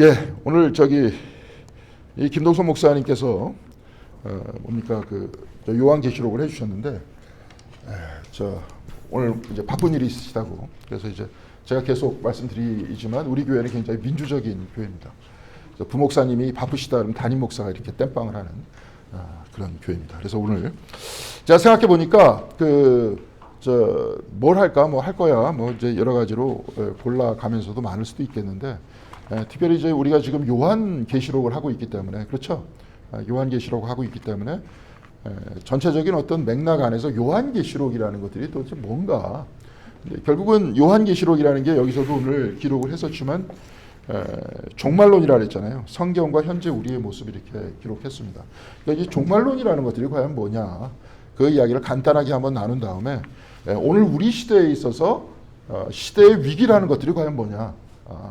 예, 오늘 이 김동선 목사님께서 뭡니까 저 요한계시록을 해주셨는데, 오늘 이제 바쁜 일이 있으시다고, 그래서 이제 제가 계속 말씀드리지만 우리 교회는 굉장히 민주적인 교회입니다. 부목사님이 바쁘시다 그러면 담임 목사가 이렇게 땜빵을 하는 그런 교회입니다. 그래서 오늘 제가 생각해 보니까 뭘 할까, 뭐 할 거야, 뭐 이제 여러 가지로 골라가면서도 많을 수도 있겠는데, 특별히 이제 우리가 지금 요한계시록을 하고 있기 때문에, 그렇죠? 요한계시록을 하고 있기 때문에 전체적인 어떤 맥락 안에서 요한계시록이라는 것들이 도대체 뭔가, 결국은 요한계시록이라는 게 여기서도 오늘 기록을 했었지만 종말론이라 그랬잖아요. 성경과 현재 우리의 모습 이렇게 기록했습니다. 그러니까 이 종말론이라는 것들이 과연 뭐냐, 그 이야기를 간단하게 한번 나눈 다음에 오늘 우리 시대에 있어서 시대의 위기라는 것들이 과연 뭐냐,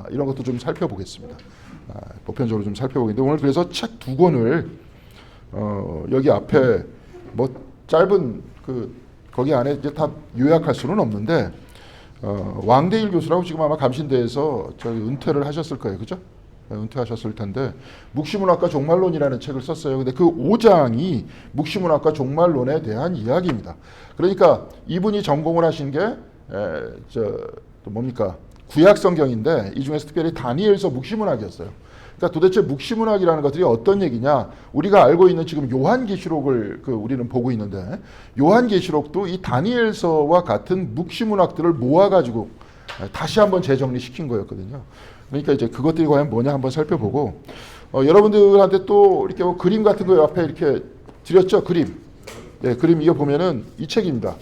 이런 것도 좀 살펴보겠습니다. 보편적으로 좀 살펴보겠는데, 오늘 그래서 책 두 권을 여기 앞에 뭐 짧은 거기 안에 이제 다 요약할 수는 없는데, 왕대일 교수라고 지금 아마 감신대에서 은퇴를 하셨을 거예요, 그죠? 은퇴하셨을 텐데 묵시문학과 종말론이라는 책을 썼어요. 근데 그 5장이 묵시문학과 종말론에 대한 이야기입니다. 그러니까 이분이 전공을 하신 게 뭡니까? 구약 성경인데 이 중에서 특별히 다니엘서 묵시문학이었어요. 그러니까 도대체 묵시문학이라는 것들이 어떤 얘기냐? 우리가 알고 있는 지금 요한계시록을 우리는 보고 있는데, 요한계시록도 이 다니엘서와 같은 묵시문학들을 모아가지고 다시 한번 재정리시킨 거였거든요. 그러니까 이제 그것들이 과연 뭐냐 한번 살펴보고, 여러분들한테 또 이렇게 뭐 그림 같은 거 앞에 이렇게 드렸죠, 그림. 예, 그림 이거 보면은 이 책입니다.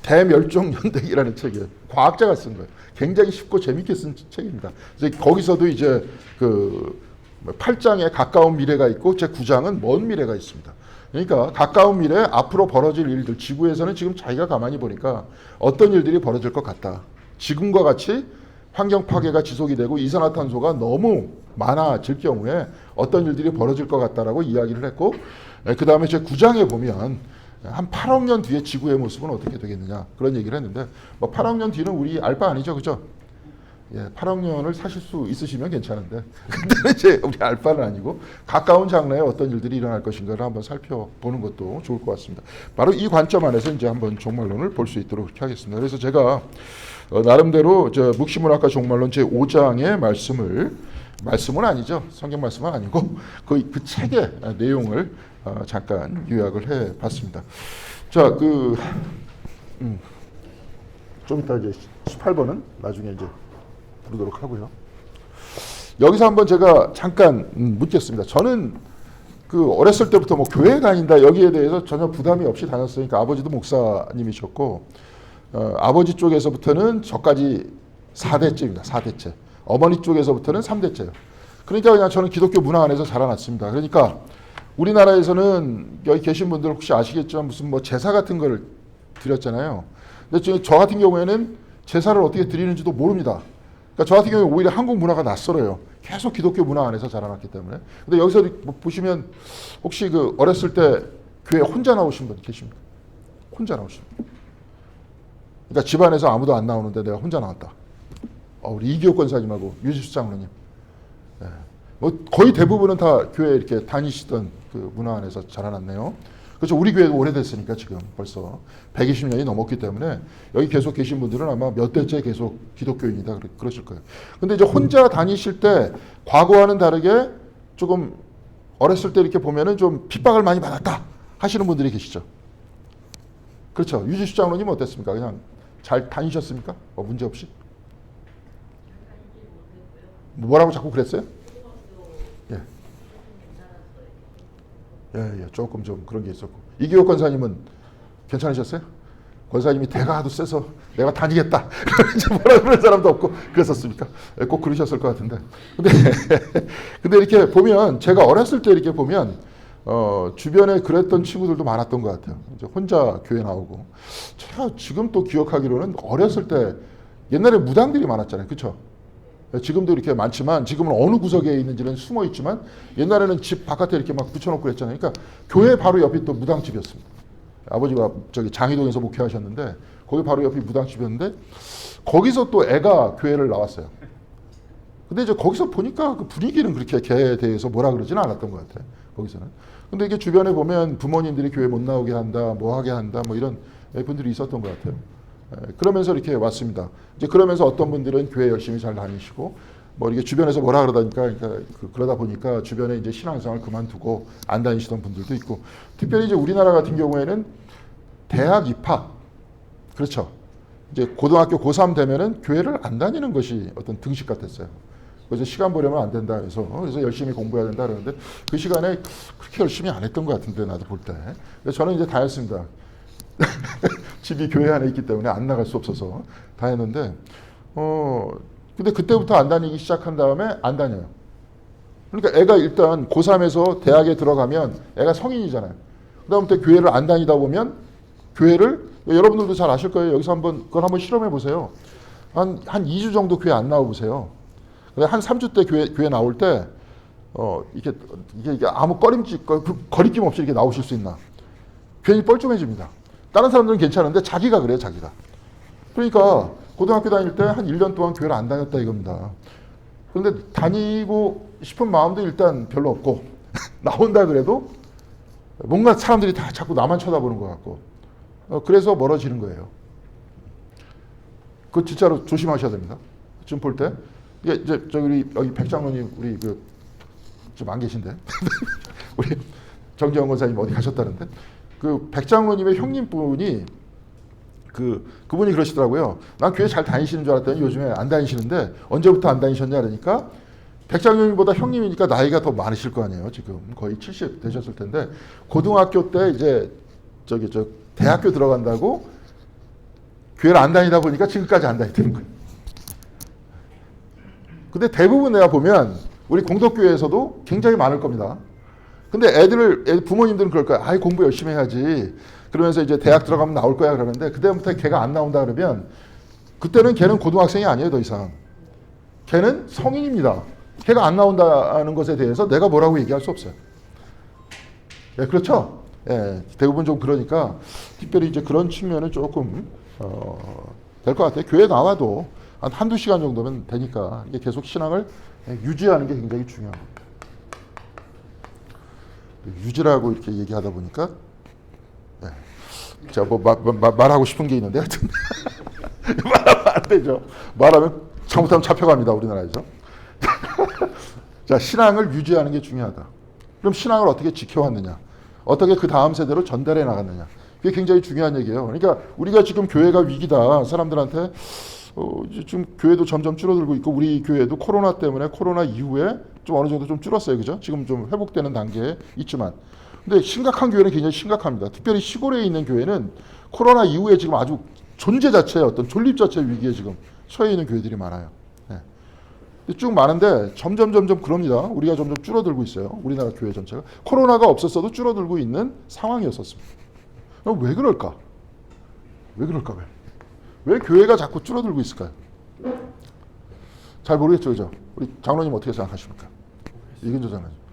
대멸종연대기라는 책이에요. 과학자가 쓴 거예요. 굉장히 쉽고 재밌게 쓴 책입니다. 그래서 거기서도 이제 8장에 가까운 미래가 있고 제 9장은 먼 미래가 있습니다. 그러니까 가까운 미래 앞으로 벌어질 일들, 지구에서는 지금 자기가 가만히 보니까 어떤 일들이 벌어질 것 같다. 지금과 같이 환경 파괴가 지속이 되고 이산화탄소가 너무 많아질 경우에 어떤 일들이 벌어질 것 같다라고 이야기를 했고, 그 다음에 제 9장에 보면 한 8억 년 뒤에 지구의 모습은 어떻게 되겠느냐, 그런 얘기를 했는데, 뭐 8억 년 뒤는 우리 알 바 아니죠, 그죠? 예, 8억 년을 사실 수 있으시면 괜찮은데, 근데 이제 우리 알 바는 아니고 가까운 장래에 어떤 일들이 일어날 것인가를 한번 살펴보는 것도 좋을 것 같습니다. 바로 이 관점 안에서 이제 한번 종말론을 볼 수 있도록 그렇게 하겠습니다. 그래서 제가 나름대로 묵시문학과 종말론 제 5장의 말씀은 아니죠, 성경 말씀은 아니고 그 책의 내용을 잠깐 요약을 해봤습니다. 자, 좀 이따 이제 18번은 나중에 이제 부르도록 하고요. 여기서 한번 제가 잠깐 묻겠습니다. 저는 어렸을 때부터 뭐 교회 다닌다 여기에 대해서 전혀 부담이 없이 다녔으니까, 아버지도 목사님이셨고, 아버지 쪽에서부터는 저까지 4대째입니다. 4대째. 어머니 쪽에서부터는 3대째예요. 그러니까 그냥 저는 기독교 문화 안에서 자라났습니다. 그러니까 우리나라에서는 여기 계신 분들 혹시 아시겠지만 무슨 뭐 제사 같은 걸 드렸잖아요. 근데 저 같은 경우에는 제사를 어떻게 드리는지도 모릅니다. 그러니까 저 같은 경우에 오히려 한국 문화가 낯설어요. 계속 기독교 문화 안에서 자라났기 때문에. 근데 여기서 보시면 혹시 어렸을 때 교회 혼자 나오신 분 계십니까? 혼자 나오신 분. 그러니까 집안에서 아무도 안 나오는데 내가 혼자 나왔다. 우리 이기호 권사님하고 유지수 장로님. 네. 뭐 거의 대부분은 다 교회 이렇게 다니시던 문화 안에서 자라났네요. 그렇죠. 우리 교회도 오래됐으니까 지금 벌써 120년이 넘었기 때문에 여기 계속 계신 분들은 아마 몇 대째 계속 기독교인이다 그러실 거예요. 근데 이제 혼자 다니실 때 과거와는 다르게 조금 어렸을 때 이렇게 보면은 좀 핍박을 많이 받았다 하시는 분들이 계시죠. 그렇죠. 유지수 장로님 어땠습니까? 그냥 잘 다니셨습니까? 문제 없이? 뭐라고 자꾸 그랬어요? 예. 예, 조금 좀 그런 게 있었고. 이기호 권사님은 괜찮으셨어요? 권사님이 대가 하도 세서 내가 다니겠다. 뭐라 그런 사람도 없고 그랬었습니까? 꼭 그러셨을 것 같은데. 근데 이렇게 보면, 제가 어렸을 때 이렇게 보면 주변에 그랬던 친구들도 많았던 것 같아요. 이제 혼자 교회 나오고. 제가 지금 또 기억하기로는 어렸을 때 옛날에 무당들이 많았잖아요. 그렇죠? 지금도 이렇게 많지만 지금은 어느 구석에 있는지는 숨어 있지만, 옛날에는 집 바깥에 이렇게 막 붙여놓고 그랬잖아요. 그러니까 교회 바로 옆이 또 무당집이었습니다. 아버지가 장희동에서 목회하셨는데 거기 바로 옆이 무당집이었는데, 거기서 또 애가 교회를 나왔어요. 근데 이제 거기서 보니까 그 분위기는 그렇게 개에 대해서 뭐라 그러지는 않았던 것 같아요. 거기서는. 근데 이게 주변에 보면 부모님들이 교회 못 나오게 한다, 뭐 하게 한다, 뭐 이런 분들이 있었던 것 같아요. 그러면서 이렇게 왔습니다. 이제 그러면서 어떤 분들은 교회 열심히 잘 다니시고, 뭐 이게 주변에서 뭐라 그러다니까, 그러다 보니까 주변에 이제 신앙생활 그만두고 안 다니시던 분들도 있고, 특별히 이제 우리나라 같은 경우에는 대학 입학, 그렇죠. 이제 고등학교 고3 되면은 교회를 안 다니는 것이 어떤 등식 같았어요. 그래서 시간 보려면 안 된다 그래서 열심히 공부해야 된다 그러는데 그 시간에 그렇게 열심히 안 했던 것 같은데 나도 볼 때. 그래서 저는 이제 다 했습니다. 집이 교회 안에 있기 때문에 안 나갈 수 없어서 다 했는데 근데 그때부터 안 다니기 시작한 다음에 안 다녀요. 그러니까 애가 일단 고3에서 대학에 들어가면 애가 성인이잖아요. 그다음부터 교회를 안 다니다 보면 교회를 여러분들도 잘 아실 거예요. 여기서 그걸 한번 실험해 보세요. 한 2주 정도 교회 안 나와 보세요. 한 3주 때 교회 나올 때 이게 아무 거리낌 없이 이렇게 나오실 수 있나? 괜히 뻘쭘해집니다. 다른 사람들은 괜찮은데 자기가 그래요, 자기가. 그러니까 고등학교 다닐 때 한 1년 동안 교회를 안 다녔다 이겁니다. 그런데 다니고 싶은 마음도 일단 별로 없고 나온다 그래도 뭔가 사람들이 다 자꾸 나만 쳐다보는 것 같고 그래서 멀어지는 거예요. 그거 진짜로 조심하셔야 됩니다. 지금 볼 때. 이게 이제 우리 여기 백 장로님 우리 좀 안 계신데 우리 정재영 권사님 어디 가셨다는데 그 백 장로님의 형님분이 그분이 그러시더라고요. 난 교회 잘 다니시는 줄 알았더니 요즘에 안 다니시는데 언제부터 안 다니셨냐 그러니까 백 장로님보다 형님이니까 나이가 더 많으실 거 아니에요. 지금 거의 70 되셨을 텐데 고등학교 때 이제 대학교 들어간다고 교회를 안 다니다 보니까 지금까지 안 다니는 거예요. 근데 대부분 내가 보면 우리 공덕교회에서도 굉장히 많을 겁니다. 근데 부모님들은 그럴 거야. 아이, 공부 열심히 해야지. 그러면서 이제 대학 들어가면 나올 거야 그러는데 그때부터 걔가 안 나온다 그러면 그때는 걔는 고등학생이 아니에요, 더 이상. 걔는 성인입니다. 걔가 안 나온다는 것에 대해서 내가 뭐라고 얘기할 수 없어요. 예, 그렇죠? 예, 대부분 좀 그러니까 특별히 이제 그런 측면은 조금 될 것 같아요. 교회 나와도 한두 시간 정도면 되니까 이게 계속 신앙을 유지하는 게 굉장히 중요합니다. 유지라고 이렇게 얘기하다 보니까 제가 뭐 말하고 싶은 게 있는데 하여튼 말하면 안 되죠. 말하면 잘못하면 잡혀갑니다, 우리나라에서. 자, 신앙을 유지하는 게 중요하다. 그럼 신앙을 어떻게 지켜왔느냐? 어떻게 그 다음 세대로 전달해 나갔느냐? 그게 굉장히 중요한 얘기예요. 그러니까 우리가 지금 교회가 위기다. 사람들한테 지금 교회도 점점 줄어들고 있고 우리 교회도 코로나 때문에 코로나 이후에 좀 어느 정도 좀 줄었어요. 그죠? 지금 좀 회복되는 단계에 있지만 근데 심각한 교회는 굉장히 심각합니다. 특별히 시골에 있는 교회는 코로나 이후에 지금 아주 존재 자체의 어떤 존립 자체의 위기에 지금 처해 있는 교회들이 많아요. 네. 쭉 많은데 점점 그럽니다. 우리가 점점 줄어들고 있어요. 우리나라 교회 전체가. 코로나가 없었어도 줄어들고 있는 상황이었었습니다. 그럼 왜 그럴까? 왜 교회가 자꾸 줄어들고 있을까요? 잘 모르겠죠, 그죠? 우리 장로님 어떻게 생각하십니까? 이근조 장로님.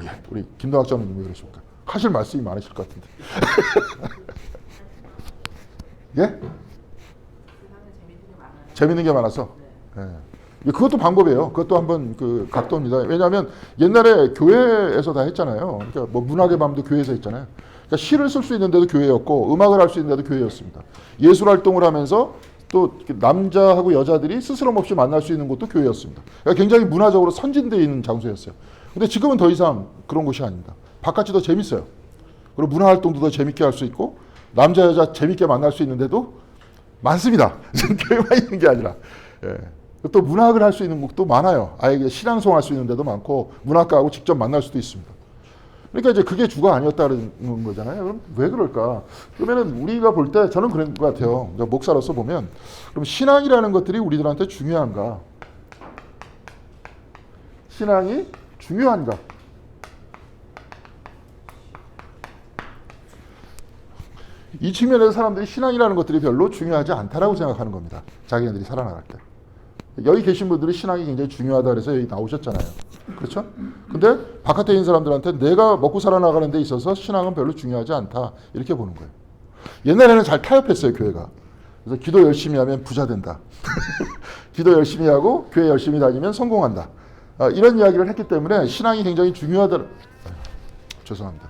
예. 우리 김동학 장로님 왜 그러십니까? 하실 말씀이 많으실 것 같은데. 예? 재밌는 게 많아서. 예. 그것도 방법이에요. 그것도 한번 각도입니다. 왜냐하면 옛날에 교회에서 다 했잖아요. 그러니까 뭐 문학의 밤도 교회에서 했잖아요. 그러니까 시를 쓸 수 있는데도 교회였고 음악을 할 수 있는데도 교회였습니다. 예술 활동을 하면서 또 남자하고 여자들이 스스럼 없이 만날 수 있는 곳도 교회였습니다. 그러니까 굉장히 문화적으로 선진되어 있는 장소였어요. 근데 지금은 더 이상 그런 곳이 아닙니다. 바깥이 더 재밌어요. 그리고 문화 활동도 더 재밌게 할 수 있고 남자 여자 재밌게 만날 수 있는데도 많습니다. 교회만 있는 게 아니라. 예. 또 문학을 할 수 있는 곳도 많아요. 아예 신앙송 할 수 있는 데도 많고 문학가하고 직접 만날 수도 있습니다. 그러니까 이제 그게 주가 아니었다는 거잖아요. 그럼 왜 그럴까? 그러면은 우리가 볼 때 저는 그런 것 같아요. 목사로서 보면 그럼 신앙이라는 것들이 우리들한테 중요한가? 신앙이 중요한가? 이 측면에서 사람들이 신앙이라는 것들이 별로 중요하지 않다라고 생각하는 겁니다. 자기네들이 살아나갈 때. 여기 계신 분들이 신앙이 굉장히 중요하다 그래서 여기 나오셨잖아요. 그렇죠? 근데 바깥에 있는 사람들한테 내가 먹고 살아나가는 데 있어서 신앙은 별로 중요하지 않다. 이렇게 보는 거예요. 옛날에는 잘 타협했어요, 교회가. 그래서 기도 열심히 하면 부자 된다. 기도 열심히 하고 교회 열심히 다니면 성공한다. 이런 이야기를 했기 때문에 신앙이 굉장히 중요하다. 죄송합니다.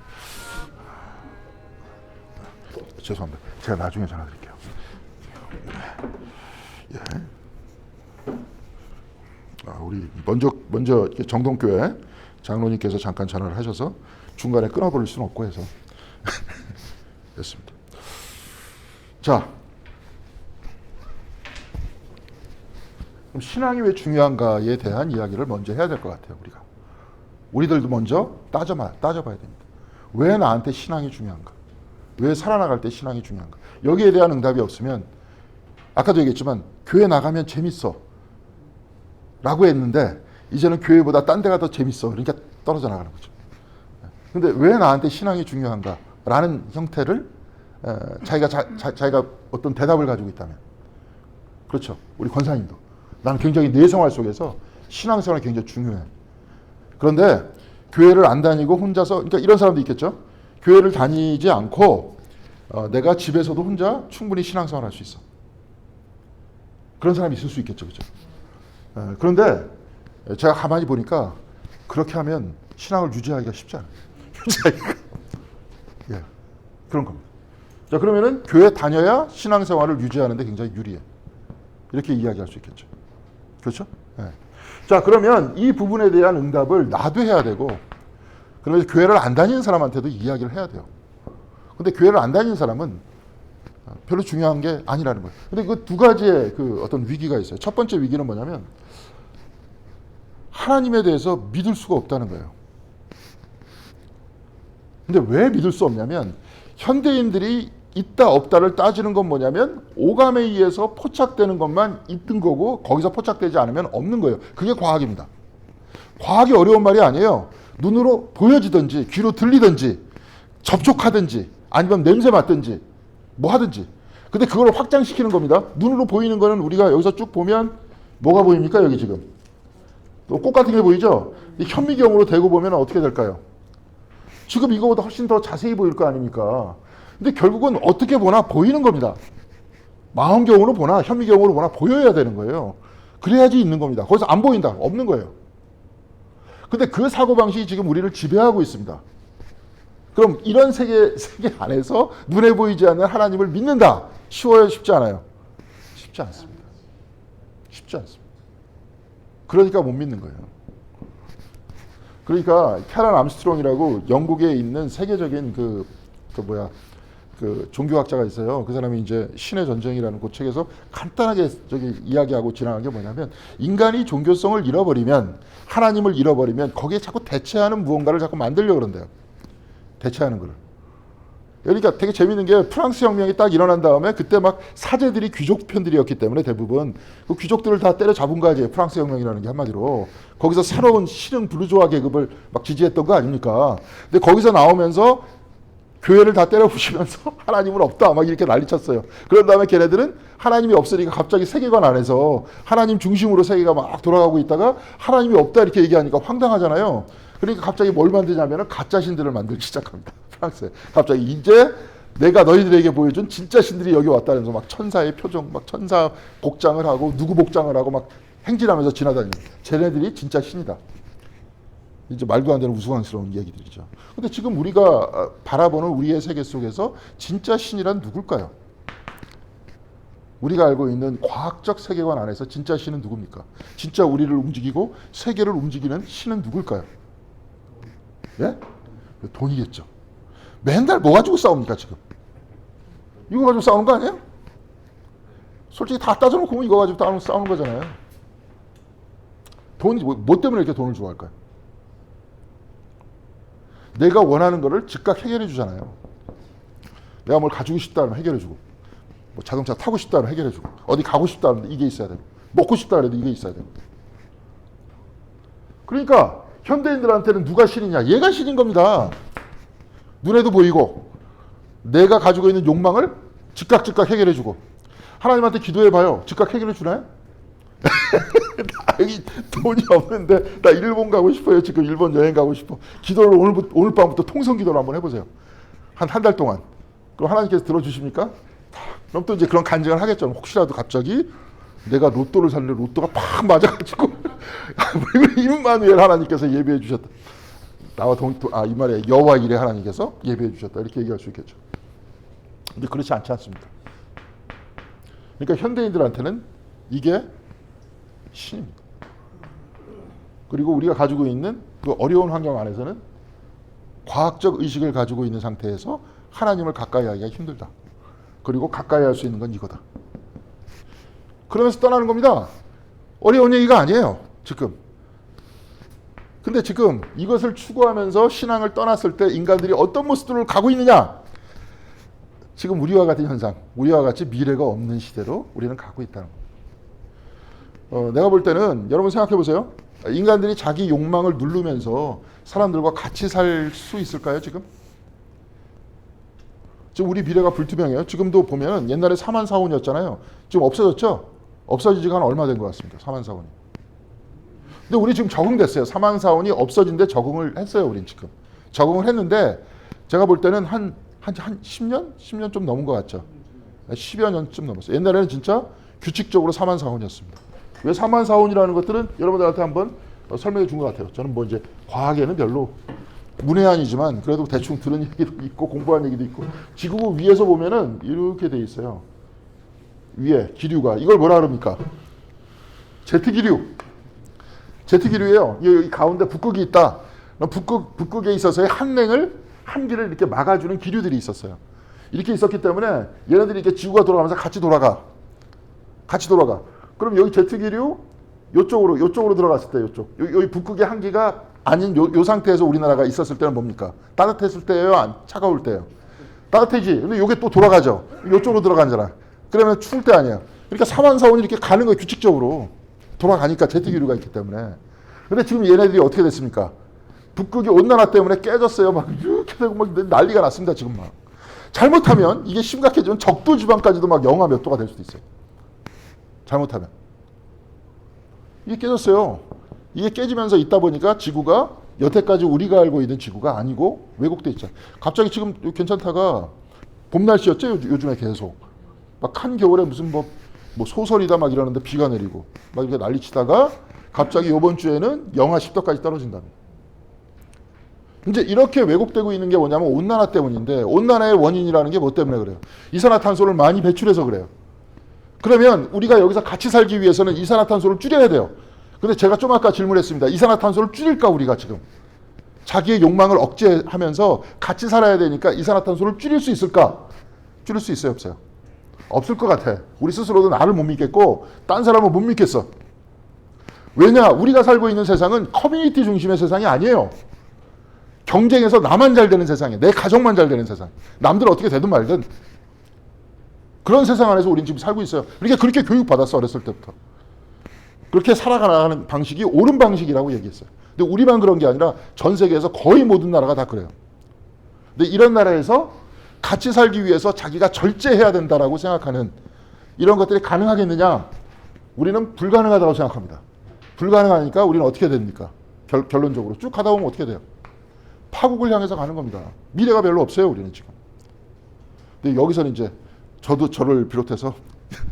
제가 나중에 전화 드릴게요. 예. 우리 먼저 정동교회 장로님께서 잠깐 전화를 하셔서 중간에 끊어버릴 수는 없고 해서 됐습니다. 자, 그럼 신앙이 왜 중요한가에 대한 이야기를 먼저 해야 될 것 같아요. 우리들도 먼저 따져봐야 됩니다. 왜 나한테 신앙이 중요한가? 왜 살아나갈 때 신앙이 중요한가? 여기에 대한 응답이 없으면 아까도 얘기했지만 교회 나가면 재밌어 라고 했는데 이제는 교회보다 딴 데가 더 재밌어. 그러니까 떨어져 나가는 거죠. 근데 왜 나한테 신앙이 중요한가? 라는 형태를 자기가 어떤 대답을 가지고 있다면, 그렇죠. 우리 권사님도 나는 굉장히 내 생활 속에서 신앙생활이 굉장히 중요해. 그런데 교회를 안 다니고 혼자서, 그러니까 이런 사람도 있겠죠. 교회를 다니지 않고 내가 집에서도 혼자 충분히 신앙생활 할 수 있어. 그런 사람이 있을 수 있겠죠. 그렇죠? 그런데 제가 가만히 보니까 그렇게 하면 신앙을 유지하기가 쉽지 않아요. 예, 그런 겁니다. 자, 그러면은 교회 다녀야 신앙생활을 유지하는데 굉장히 유리해. 이렇게 이야기할 수 있겠죠. 그렇죠? 예. 자, 그러면 이 부분에 대한 응답을 나도 해야 되고, 그러면서 교회를 안 다니는 사람한테도 이야기를 해야 돼요. 근데 교회를 안 다니는 사람은 별로 중요한 게 아니라는 거예요. 근데 그 두 가지의 그 어떤 위기가 있어요. 첫 번째 위기는 뭐냐면 하나님에 대해서 믿을 수가 없다는 거예요. 근데 왜 믿을 수 없냐면 현대인들이 있다 없다를 따지는 건 뭐냐면 오감에 의해서 포착되는 것만 있던 거고 거기서 포착되지 않으면 없는 거예요. 그게 과학입니다. 과학이 어려운 말이 아니에요. 눈으로 보여지든지 귀로 들리든지 접촉하든지 아니면 냄새 맡든지 뭐 하든지. 근데 그걸 확장시키는 겁니다. 눈으로 보이는 거는 우리가 여기서 쭉 보면 뭐가 보입니까? 여기 지금 또 꽃 같은 게 보이죠? 이 현미경으로 대고 보면 어떻게 될까요? 지금 이거보다 훨씬 더 자세히 보일 거 아닙니까? 근데 결국은 어떻게 보나 보이는 겁니다. 망원경으로 보나 현미경으로 보나 보여야 되는 거예요. 그래야지 있는 겁니다. 거기서 안 보인다. 없는 거예요. 근데 그 사고방식이 지금 우리를 지배하고 있습니다. 그럼 이런 세계 안에서 눈에 보이지 않는 하나님을 믿는다. 쉬워요? 쉽지 않아요? 쉽지 않습니다. 쉽지 않습니다. 그러니까 못 믿는 거예요. 그러니까 캐런 암스트롱이라고 영국에 있는 세계적인 그 종교학자가 있어요. 그 사람이 이제 신의 전쟁이라는 그 책에서 간단하게 이야기하고 지나간 게 뭐냐면 인간이 종교성을 잃어버리면 하나님을 잃어버리면 거기에 자꾸 대체하는 무언가를 자꾸 만들려고 그런대요. 대체하는 거를. 그러니까 되게 재밌는 게 프랑스 혁명이 딱 일어난 다음에 그때 막 사제들이 귀족 편들이었기 때문에 대부분 그 귀족들을 다 때려잡은 거지. 프랑스 혁명이라는 게 한마디로. 거기서 새로운 실흥 부르주아 계급을 막 지지했던 거 아닙니까? 근데 거기서 나오면서 교회를 다 때려부시면서 하나님은 없다 막 이렇게 난리쳤어요. 그런 다음에 걔네들은 하나님이 없으니까 갑자기 세계관 안에서 하나님 중심으로 세계가 막 돌아가고 있다가 하나님이 없다 이렇게 얘기하니까 황당하잖아요. 그러니까 갑자기 뭘 만드냐면 가짜 신들을 만들기 시작합니다. 프랑스에. 갑자기 이제 내가 너희들에게 보여준 진짜 신들이 여기 왔다면서 막 천사의 표정, 막 천사 복장을 하고 누구 복장을 하고 막 행진하면서 지나다니는. 쟤네들이 진짜 신이다. 이제 말도 안 되는 우스꽝스러운 얘기들이죠. 근데 지금 우리가 바라보는 우리의 세계 속에서 진짜 신이란 누굴까요? 우리가 알고 있는 과학적 세계관 안에서 진짜 신은 누굽니까? 진짜 우리를 움직이고 세계를 움직이는 신은 누굴까요? 예? 돈이겠죠. 맨날 뭐 가지고 싸웁니까 지금? 이거 가지고 싸우는 거 아니에요? 솔직히 다 따져놓고 보면 이거 가지고 싸우는 거잖아요. 돈이 뭐 때문에 이렇게 돈을 좋아할까요? 내가 원하는 거를 즉각 해결해 주잖아요. 내가 뭘 가지고 싶다 하면 해결해 주고, 뭐 자동차 타고 싶다 하면 해결해 주고, 어디 가고 싶다 하면 이게 있어야 되고, 먹고 싶다 그래도 이게 있어야 되고. 그러니까 현대인들한테는 누가 신이냐? 얘가 신인 겁니다. 눈에도 보이고 내가 가지고 있는 욕망을 즉각 해결해 주고. 하나님한테 기도해 봐요. 즉각 해결해 주나요? 나 여기 돈이 없는데 나 일본 가고 싶어요. 지금 일본 여행 가고 싶어. 기도를 오늘 밤부터 통성 기도를 한번 해보세요. 한 달 동안. 그럼 하나님께서 들어주십니까? 그럼 또 이제 그런 간증을 하겠죠. 혹시라도 갑자기 내가 로또를 샀는데 로또가 팍 맞아가지고 임마누엘 하나님께서 예비해 주셨다. 나와 이 말에 여호와 이레 하나님께서 예비해 주셨다. 이렇게 얘기할 수 있겠죠. 근데 그렇지 않지 않습니까? 그러니까 현대인들한테는 이게 신입니다. 그리고 우리가 가지고 있는 그 어려운 환경 안에서는 과학적 의식을 가지고 있는 상태에서 하나님을 가까이 하기가 힘들다. 그리고 가까이 할 수 있는 건 이거다. 그러면서 떠나는 겁니다. 어려운 얘기가 아니에요. 지금. 근데 지금 이것을 추구하면서 신앙을 떠났을 때 인간들이 어떤 모습들을 가고 있느냐? 지금 우리와 같은 현상, 우리와 같이 미래가 없는 시대로 우리는 가고 있다는 겁니다. 내가 볼 때는 여러분 생각해 보세요. 인간들이 자기 욕망을 누르면서 사람들과 같이 살 수 있을까요, 지금? 지금 우리 미래가 불투명해요. 지금도 보면 옛날에 사만사원이었잖아요. 지금 없어졌죠? 없어진 지가 한 얼마 된 것 같습니다. 사만사원이. 근데 우리 지금 적응됐어요. 사만사원이 없어진 데 적응을 했어요. 우린 지금. 적응을 했는데 제가 볼 때는 한 10년? 10년 좀 넘은 것 같죠. 10여 년쯤 넘었어요. 옛날에는 진짜 규칙적으로 사만사원이었습니다. 왜 사만사원이라는 것들은 여러분들한테 한번 설명해 준 것 같아요. 저는 뭐 이제 과학에는 별로 문외한이지만 그래도 대충 들은 얘기도 있고 공부한 얘기도 있고 지구 위에서 보면은 이렇게 돼 있어요. 위에 기류가 이걸 뭐라 그럽니까? 제트기류. 제트기류예요. 이 가운데 북극이 있다. 북극에 있어서의 한기를 이렇게 막아주는 기류들이 있었어요. 이렇게 있었기 때문에 얘네들이 이렇게 지구가 돌아가면서 같이 돌아가. 그럼 여기 제트기류 요쪽으로 들어갔을 때 여기 북극의 한기가 아닌 요 상태에서 우리나라가 있었을 때는 뭡니까? 따뜻했을 때예요? 차가울 때예요? 따뜻해지. 근데 요게 또 돌아가죠. 요쪽으로 들어가잖아. 그러면 추울 때 아니야. 그러니까 사만사원이 이렇게 가는 거예요. 규칙적으로. 돌아가니까 제트기류가 있기 때문에. 근데 지금 얘네들이 어떻게 됐습니까? 북극의 온난화 때문에 깨졌어요. 막 이렇게 되고 막 난리가 났습니다. 지금 막. 잘못하면 이게 심각해지면 적도 지방까지도 막 영하 몇 도가 될 수도 있어요. 잘못하면. 이게 깨졌어요. 이게 깨지면서 있다 보니까 지구가 여태까지 우리가 알고 있는 지구가 아니고 왜곡돼 있잖아요. 갑자기 지금 괜찮다가 봄 날씨였죠. 요즘에 계속. 막 한겨울에 무슨 뭐 소설이다 막 이러는데 비가 내리고 막 이렇게 난리치다가 갑자기 이번 주에는 영하 10도까지 떨어진다는. 이제 이렇게 왜곡되고 있는 게 뭐냐면 온난화 때문인데 온난화의 원인이라는 게 뭐 때문에 그래요? 이산화탄소를 많이 배출해서 그래요. 그러면 우리가 여기서 같이 살기 위해서는 이산화탄소를 줄여야 돼요. 근데 제가 좀 아까 질문했습니다. 이산화탄소를 줄일까 우리가 지금? 자기의 욕망을 억제하면서 같이 살아야 되니까 이산화탄소를 줄일 수 있을까? 줄일 수 있어요, 없어요? 없을 것 같아. 우리 스스로도 나를 못 믿겠고 딴 사람은 못 믿겠어. 왜냐? 우리가 살고 있는 세상은 커뮤니티 중심의 세상이 아니에요. 경쟁에서 나만 잘 되는 세상이에요. 내 가족만 잘 되는 세상. 남들 어떻게 되든 말든. 그런 세상 안에서 우린 지금 살고 있어요. 그러니까 그렇게 교육받았어, 어렸을 때부터. 그렇게 살아가는 방식이 옳은 방식이라고 얘기했어요. 근데 우리만 그런 게 아니라 전 세계에서 거의 모든 나라가 다 그래요. 근데 이런 나라에서 같이 살기 위해서 자기가 절제해야 된다라고 생각하는 이런 것들이 가능하겠느냐? 우리는 불가능하다고 생각합니다. 불가능하니까 우리는 어떻게 됩니까? 결론적으로 쭉 가다 보면 어떻게 돼요? 파국을 향해서 가는 겁니다. 미래가 별로 없어요, 우리는 지금. 근데 여기서는 이제 저를 비롯해서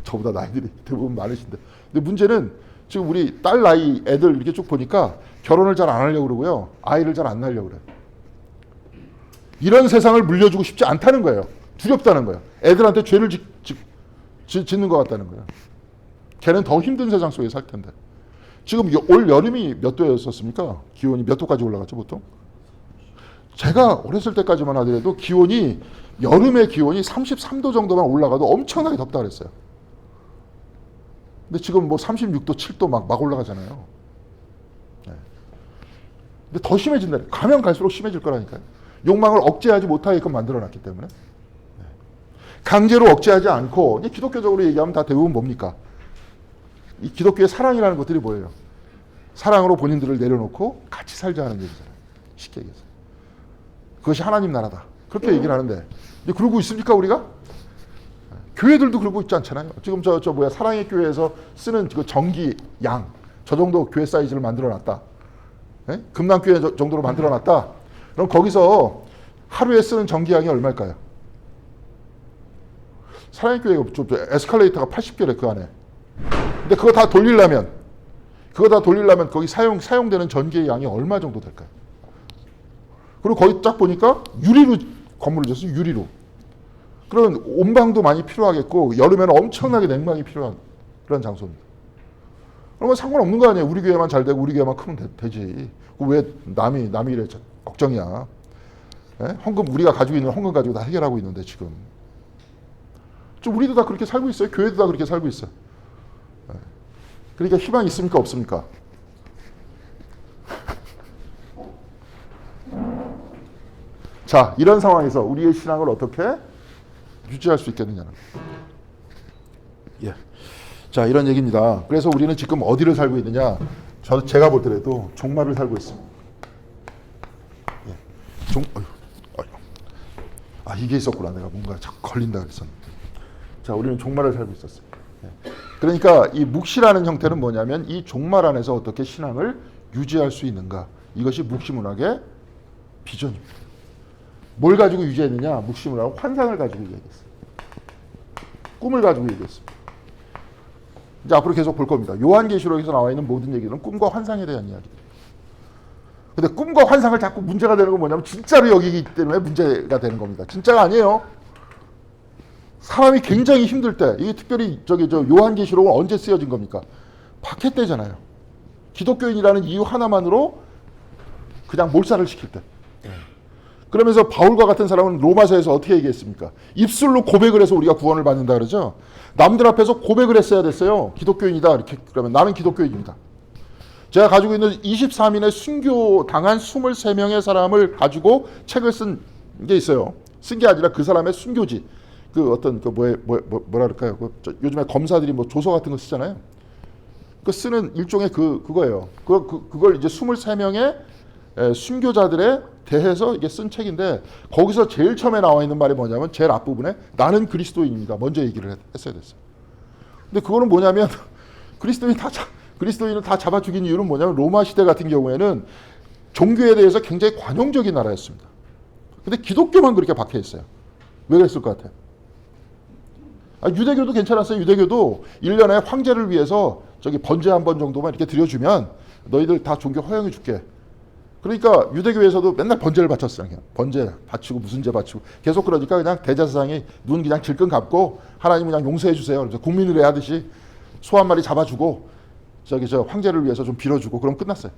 저보다 나이들이 대부분 많으신데. 근데 문제는 지금 우리 딸 나이 애들 이렇게 쭉 보니까 결혼을 잘 안 하려고 그러고요. 아이를 잘 안 낳으려고 그래요. 이런 세상을 물려주고 싶지 않다는 거예요. 두렵다는 거예요. 애들한테 죄를 짓는 것 같다는 거예요. 걔는 더 힘든 세상 속에 살 텐데. 지금 올 여름이 몇 도였었습니까? 기온이 몇 도까지 올라갔죠, 보통? 제가 어렸을 때까지만 하더라도 여름의 기온이 33도 정도만 올라가도 엄청나게 덥다 그랬어요. 근데 지금 뭐 36도, 7도 막 올라가잖아요. 네. 근데 더 심해진다. 가면 갈수록 심해질 거라니까요. 욕망을 억제하지 못하게끔 만들어놨기 때문에. 네. 강제로 억제하지 않고, 기독교적으로 얘기하면 다 대부분 뭡니까? 이 기독교의 사랑이라는 것들이 뭐예요? 사랑으로 본인들을 내려놓고 같이 살자는 얘기잖아요. 쉽게 얘기해서. 그것이 하나님 나라다. 그렇게 얘기를 하는데, 그러고 있습니까, 우리가? 교회들도 그러고 있지 않잖아요. 지금 사랑의 교회에서 쓰는 그 전기 양, 저 정도 교회 사이즈를 만들어 놨다. 네? 금남교회 정도로 만들어 놨다. 그럼 거기서 하루에 쓰는 전기 양이 얼마일까요? 사랑의 교회가 에스컬레이터가 80개래, 그 안에. 근데 근데 그거 다 돌리려면 거기 사용되는 전기의 양이 얼마 정도 될까요? 그리고 거기 딱 보니까 유리로 건물을 졌어요. 유리로. 그러면 온방도 많이 필요하겠고 여름에는 엄청나게 냉방이 필요한 그런 장소입니다. 그러면 상관없는 거 아니에요. 우리 교회만 잘 되고 우리 교회만 크면 되지. 왜 남이 이래 걱정이야. 예? 헌금 우리가 가지고 있는 헌금 가지고 다 해결하고 있는데 지금. 우리도 다 그렇게 살고 있어요. 교회도 다 그렇게 살고 있어요. 예. 그러니까 희망이 있습니까? 없습니까? 자, 이런 상황에서 우리의 신앙을 어떻게 유지할 수 있겠느냐는. 예. 자, 이런 얘기입니다. 그래서 우리는 지금 어디를 살고 있느냐? 제가 볼 때라도 종말을 살고 있습니다. 예. 이게 있었구나. 내가 뭔가 자꾸 걸린다 그랬었는데. 자, 우리는 종말을 살고 있었어요. 예. 그러니까 이 묵시라는 형태는 뭐냐면 이 종말 안에서 어떻게 신앙을 유지할 수 있는가. 이것이 묵시문학의 비전입니다. 뭘 가지고 유지했느냐? 묵시문학은 환상을 가지고 얘기했어요. 꿈을 가지고 얘기했습니다. 이제 앞으로 계속 볼 겁니다. 요한계시록에서 나와 있는 모든 얘기는 꿈과 환상에 대한 이야기입니다. 근데 꿈과 환상을 자꾸 문제가 되는 건 뭐냐면 진짜로 여기기 때문에 문제가 되는 겁니다. 진짜가 아니에요. 사람이 굉장히 힘들 때, 이게 특별히 요한계시록은 언제 쓰여진 겁니까? 박해 때잖아요. 기독교인이라는 이유 하나만으로 그냥 몰살을 시킬 때. 그러면서 바울과 같은 사람은 로마서에서 어떻게 얘기했습니까? 입술로 고백을 해서 우리가 구원을 받는다 그러죠. 남들 앞에서 고백을 했어야 됐어요. 기독교인이다. 이렇게 그러면 나는 기독교인입니다. 제가 가지고 있는 23인의 순교 당한 23명의 사람을 가지고 책을 쓴 게 있어요. 쓴 게 아니라 그 사람의 순교지. 뭐라 그럴까요? 요즘에 검사들이 뭐 조서 같은 거 쓰잖아요. 그 쓰는 일종의 그거예요. 그걸 이제 23명의 순교자들에 대해서 이게 쓴 책인데 거기서 제일 처음에 나와 있는 말이 뭐냐면 제일 앞부분에 나는 그리스도인입니다. 먼저 얘기를 했어야 됐어요. 근데 그거는 뭐냐면 그리스도인을 다 잡아 죽인 이유는 뭐냐면 로마 시대 같은 경우에는 종교에 대해서 굉장히 관용적인 나라였습니다. 근데 기독교만 그렇게 박해 있어요. 왜 그랬을 것 같아요? 유대교도 괜찮았어요. 유대교도 1년에 황제를 위해서 번제 한 번 정도만 이렇게 드려주면 너희들 다 종교 허용해 줄게. 그러니까 유대교에서도 맨날 번제를 바쳤어요. 그냥 번제 바치고 무슨 제 바치고 계속 그러니까 그냥 대제사장이 눈 그냥 질끈 감고 하나님 그냥 용서해 주세요. 그래서 국민을 하듯이 소 한 마리 잡아주고 황제를 위해서 좀 빌어주고 그럼 끝났어요.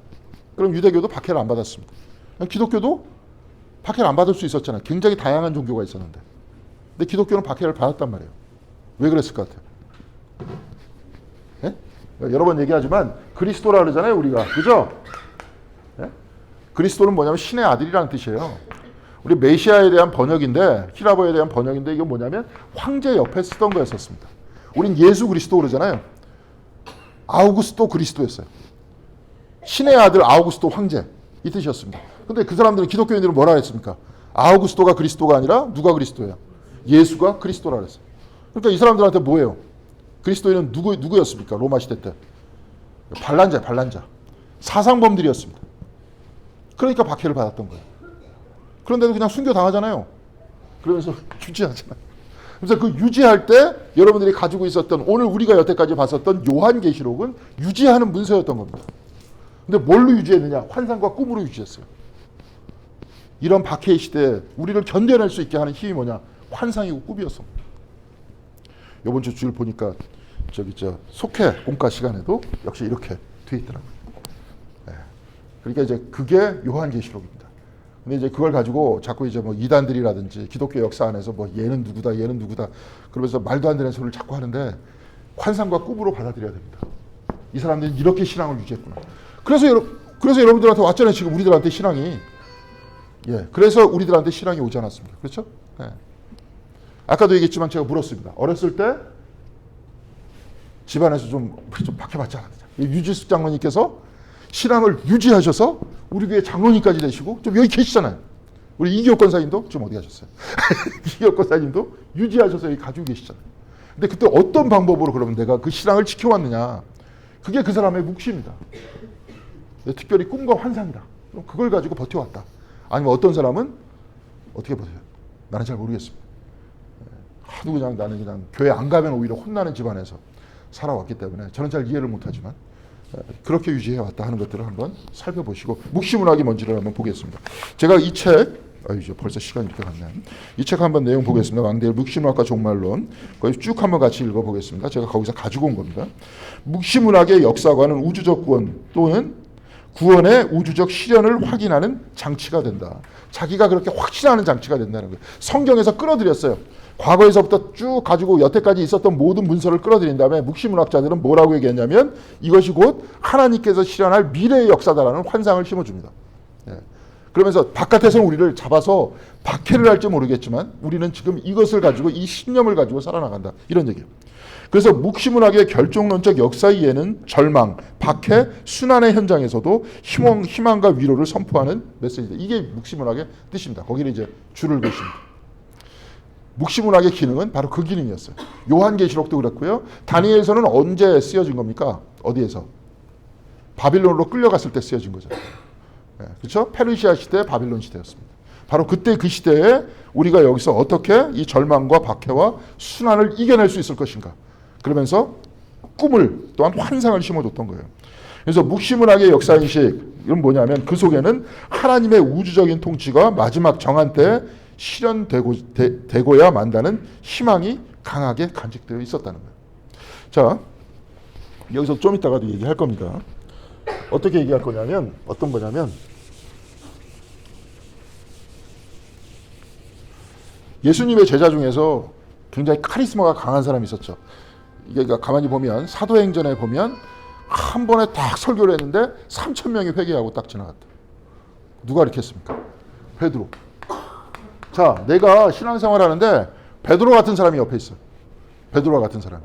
그럼 유대교도 박해를 안 받았습니다. 기독교도 박해를 안 받을 수 있었잖아요. 굉장히 다양한 종교가 있었는데. 근데 기독교는 박해를 받았단 말이에요. 왜 그랬을 것 같아요? 예? 여러 번 얘기하지만 그리스도라 그러잖아요. 우리가. 그죠? 예? 그리스도는 뭐냐면 신의 아들이라는 뜻이에요. 우리 메시아에 대한 번역인데 히라보에 대한 번역인데 이건 뭐냐면 황제 옆에 쓰던 거였었습니다. 우린 예수 그리스도 그러잖아요. 아우구스토 그리스도였어요. 신의 아들 아우구스토 황제 이 뜻이었습니다. 근데 그 사람들은 기독교인들은 뭐라 했습니까? 아우구스토가 그리스도가 아니라 누가 그리스도예요? 예수가 그리스도라 그랬어요. 그러니까 이 사람들한테 뭐예요? 그리스도인은 누구였습니까? 로마 시대 때 반란자 사상범들이었습니다. 그러니까 박해를 받았던 거예요. 그런데도 그냥 순교 당하잖아요. 그러면서 유지하잖아요. 그래서 그 유지할 때 여러분들이 가지고 있었던 오늘 우리가 여태까지 봤었던 요한계시록은 유지하는 문서였던 겁니다. 근데 뭘로 유지했느냐? 환상과 꿈으로 유지했어요. 이런 박해의 시대에 우리를 견뎌낼 수 있게 하는 힘이 뭐냐? 환상이고 꿈이었어. 이번 주 주일 보니까 속회 공과 시간에도 역시 이렇게 돼 있더라고요. 네. 그러니까 이제 그게 요한계시록입니다. 근데 이제 그걸 가지고 자꾸 뭐 이단들이라든지 기독교 역사 안에서 뭐 얘는 누구다 그러면서 말도 안 되는 소리를 자꾸 하는데 환상과 꿈으로 받아들여야 됩니다. 이 사람들은 이렇게 신앙을 유지했구나. 그래서 여러분들한테 왔잖아요. 지금 우리들한테 신앙이. 예. 그래서 우리들한테 신앙이 오지 않았습니다. 그렇죠? 예. 아까도 얘기했지만 제가 물었습니다. 어렸을 때 집안에서 좀 박해받지 않았냐. 유지숙 장로님께서 신앙을 유지하셔서 우리 교회 장로님까지 되시고 좀 여기 계시잖아요. 우리 이기호 권사님도 좀 어디 가셨어요? 이기호 권사님도 유지하셔서 여기 가지고 계시잖아요. 근데 그때 어떤 방법으로 그러면 내가 그 신앙을 지켜왔느냐. 그게 그 사람의 묵시입니다. 특별히 꿈과 환상이다. 그럼 그걸 가지고 버텨왔다. 아니면 어떤 사람은 어떻게 버텨요? 나는 잘 모르겠습니다. 하도 나는 그냥 교회 안 가면 오히려 혼나는 집안에서 살아왔기 때문에 저는 잘 이해를 못하지만 그렇게 유지해 왔다 하는 것들을 한번 살펴보시고 묵시문학이 뭔지를 한번 보겠습니다. 제가 이 책, 이제 벌써 시간이 이렇게 갔네. 이 책 한번 내용 보겠습니다. 왕대일 묵시문학과 종말론. 거기 쭉 한번 같이 읽어보겠습니다. 제가 거기서 가지고 온 겁니다. 묵시문학의 역사관은 우주적 구원 또는 구원의 우주적 실현을 확인하는 장치가 된다. 자기가 그렇게 확신하는 장치가 된다는 거예요. 성경에서 끌어들였어요. 과거에서부터 쭉 가지고 여태까지 있었던 모든 문서를 끌어들인 다음에 묵시문학자들은 뭐라고 얘기했냐면 이것이 곧 하나님께서 실현할 미래의 역사다라는 환상을 심어줍니다. 예. 그러면서 바깥에서는 우리를 잡아서 박해를 할지 모르겠지만 우리는 지금 이것을 가지고 이 신념을 가지고 살아나간다. 이런 얘기예요. 그래서 묵시문학의 결정론적 역사 이해는 절망, 박해, 순환의 현장에서도 희망과 위로를 선포하는 메시지다. 이게 묵시문학의 뜻입니다. 거기를 이제 줄을 그십니다. 묵시문학의 기능은 바로 그 기능이었어요. 요한계시록도 그렇고요. 다니엘서는 언제 쓰여진 겁니까? 어디에서? 바빌론으로 끌려갔을 때 쓰여진 거죠. 네, 그렇죠? 페르시아 시대, 바빌론 시대였습니다. 바로 그때 그 시대에 우리가 여기서 어떻게 이 절망과 박해와 순환을 이겨낼 수 있을 것인가. 그러면서 꿈을 또한 환상을 심어줬던 거예요. 그래서 묵시문학의 역사인식은 뭐냐면 그 속에는 하나님의 우주적인 통치가 마지막 정한 때에 실현되고야 만다는 희망이 강하게 간직되어 있었다는 거예요. 자, 여기서 좀 이따가도 얘기할 겁니다. 어떻게 얘기할 거냐면 어떤 거냐면 예수님의 제자 중에서 굉장히 카리스마가 강한 사람이 있었죠. 이게 가만히 보면 사도행전에 보면 한 번에 딱 설교를 했는데 3,000명이 회개하고 딱 지나갔다. 누가 이렇게 했습니까? 베드로. 자, 내가 신앙생활 하는데 베드로 같은 사람이 옆에 있어. 베드로와 같은 사람이.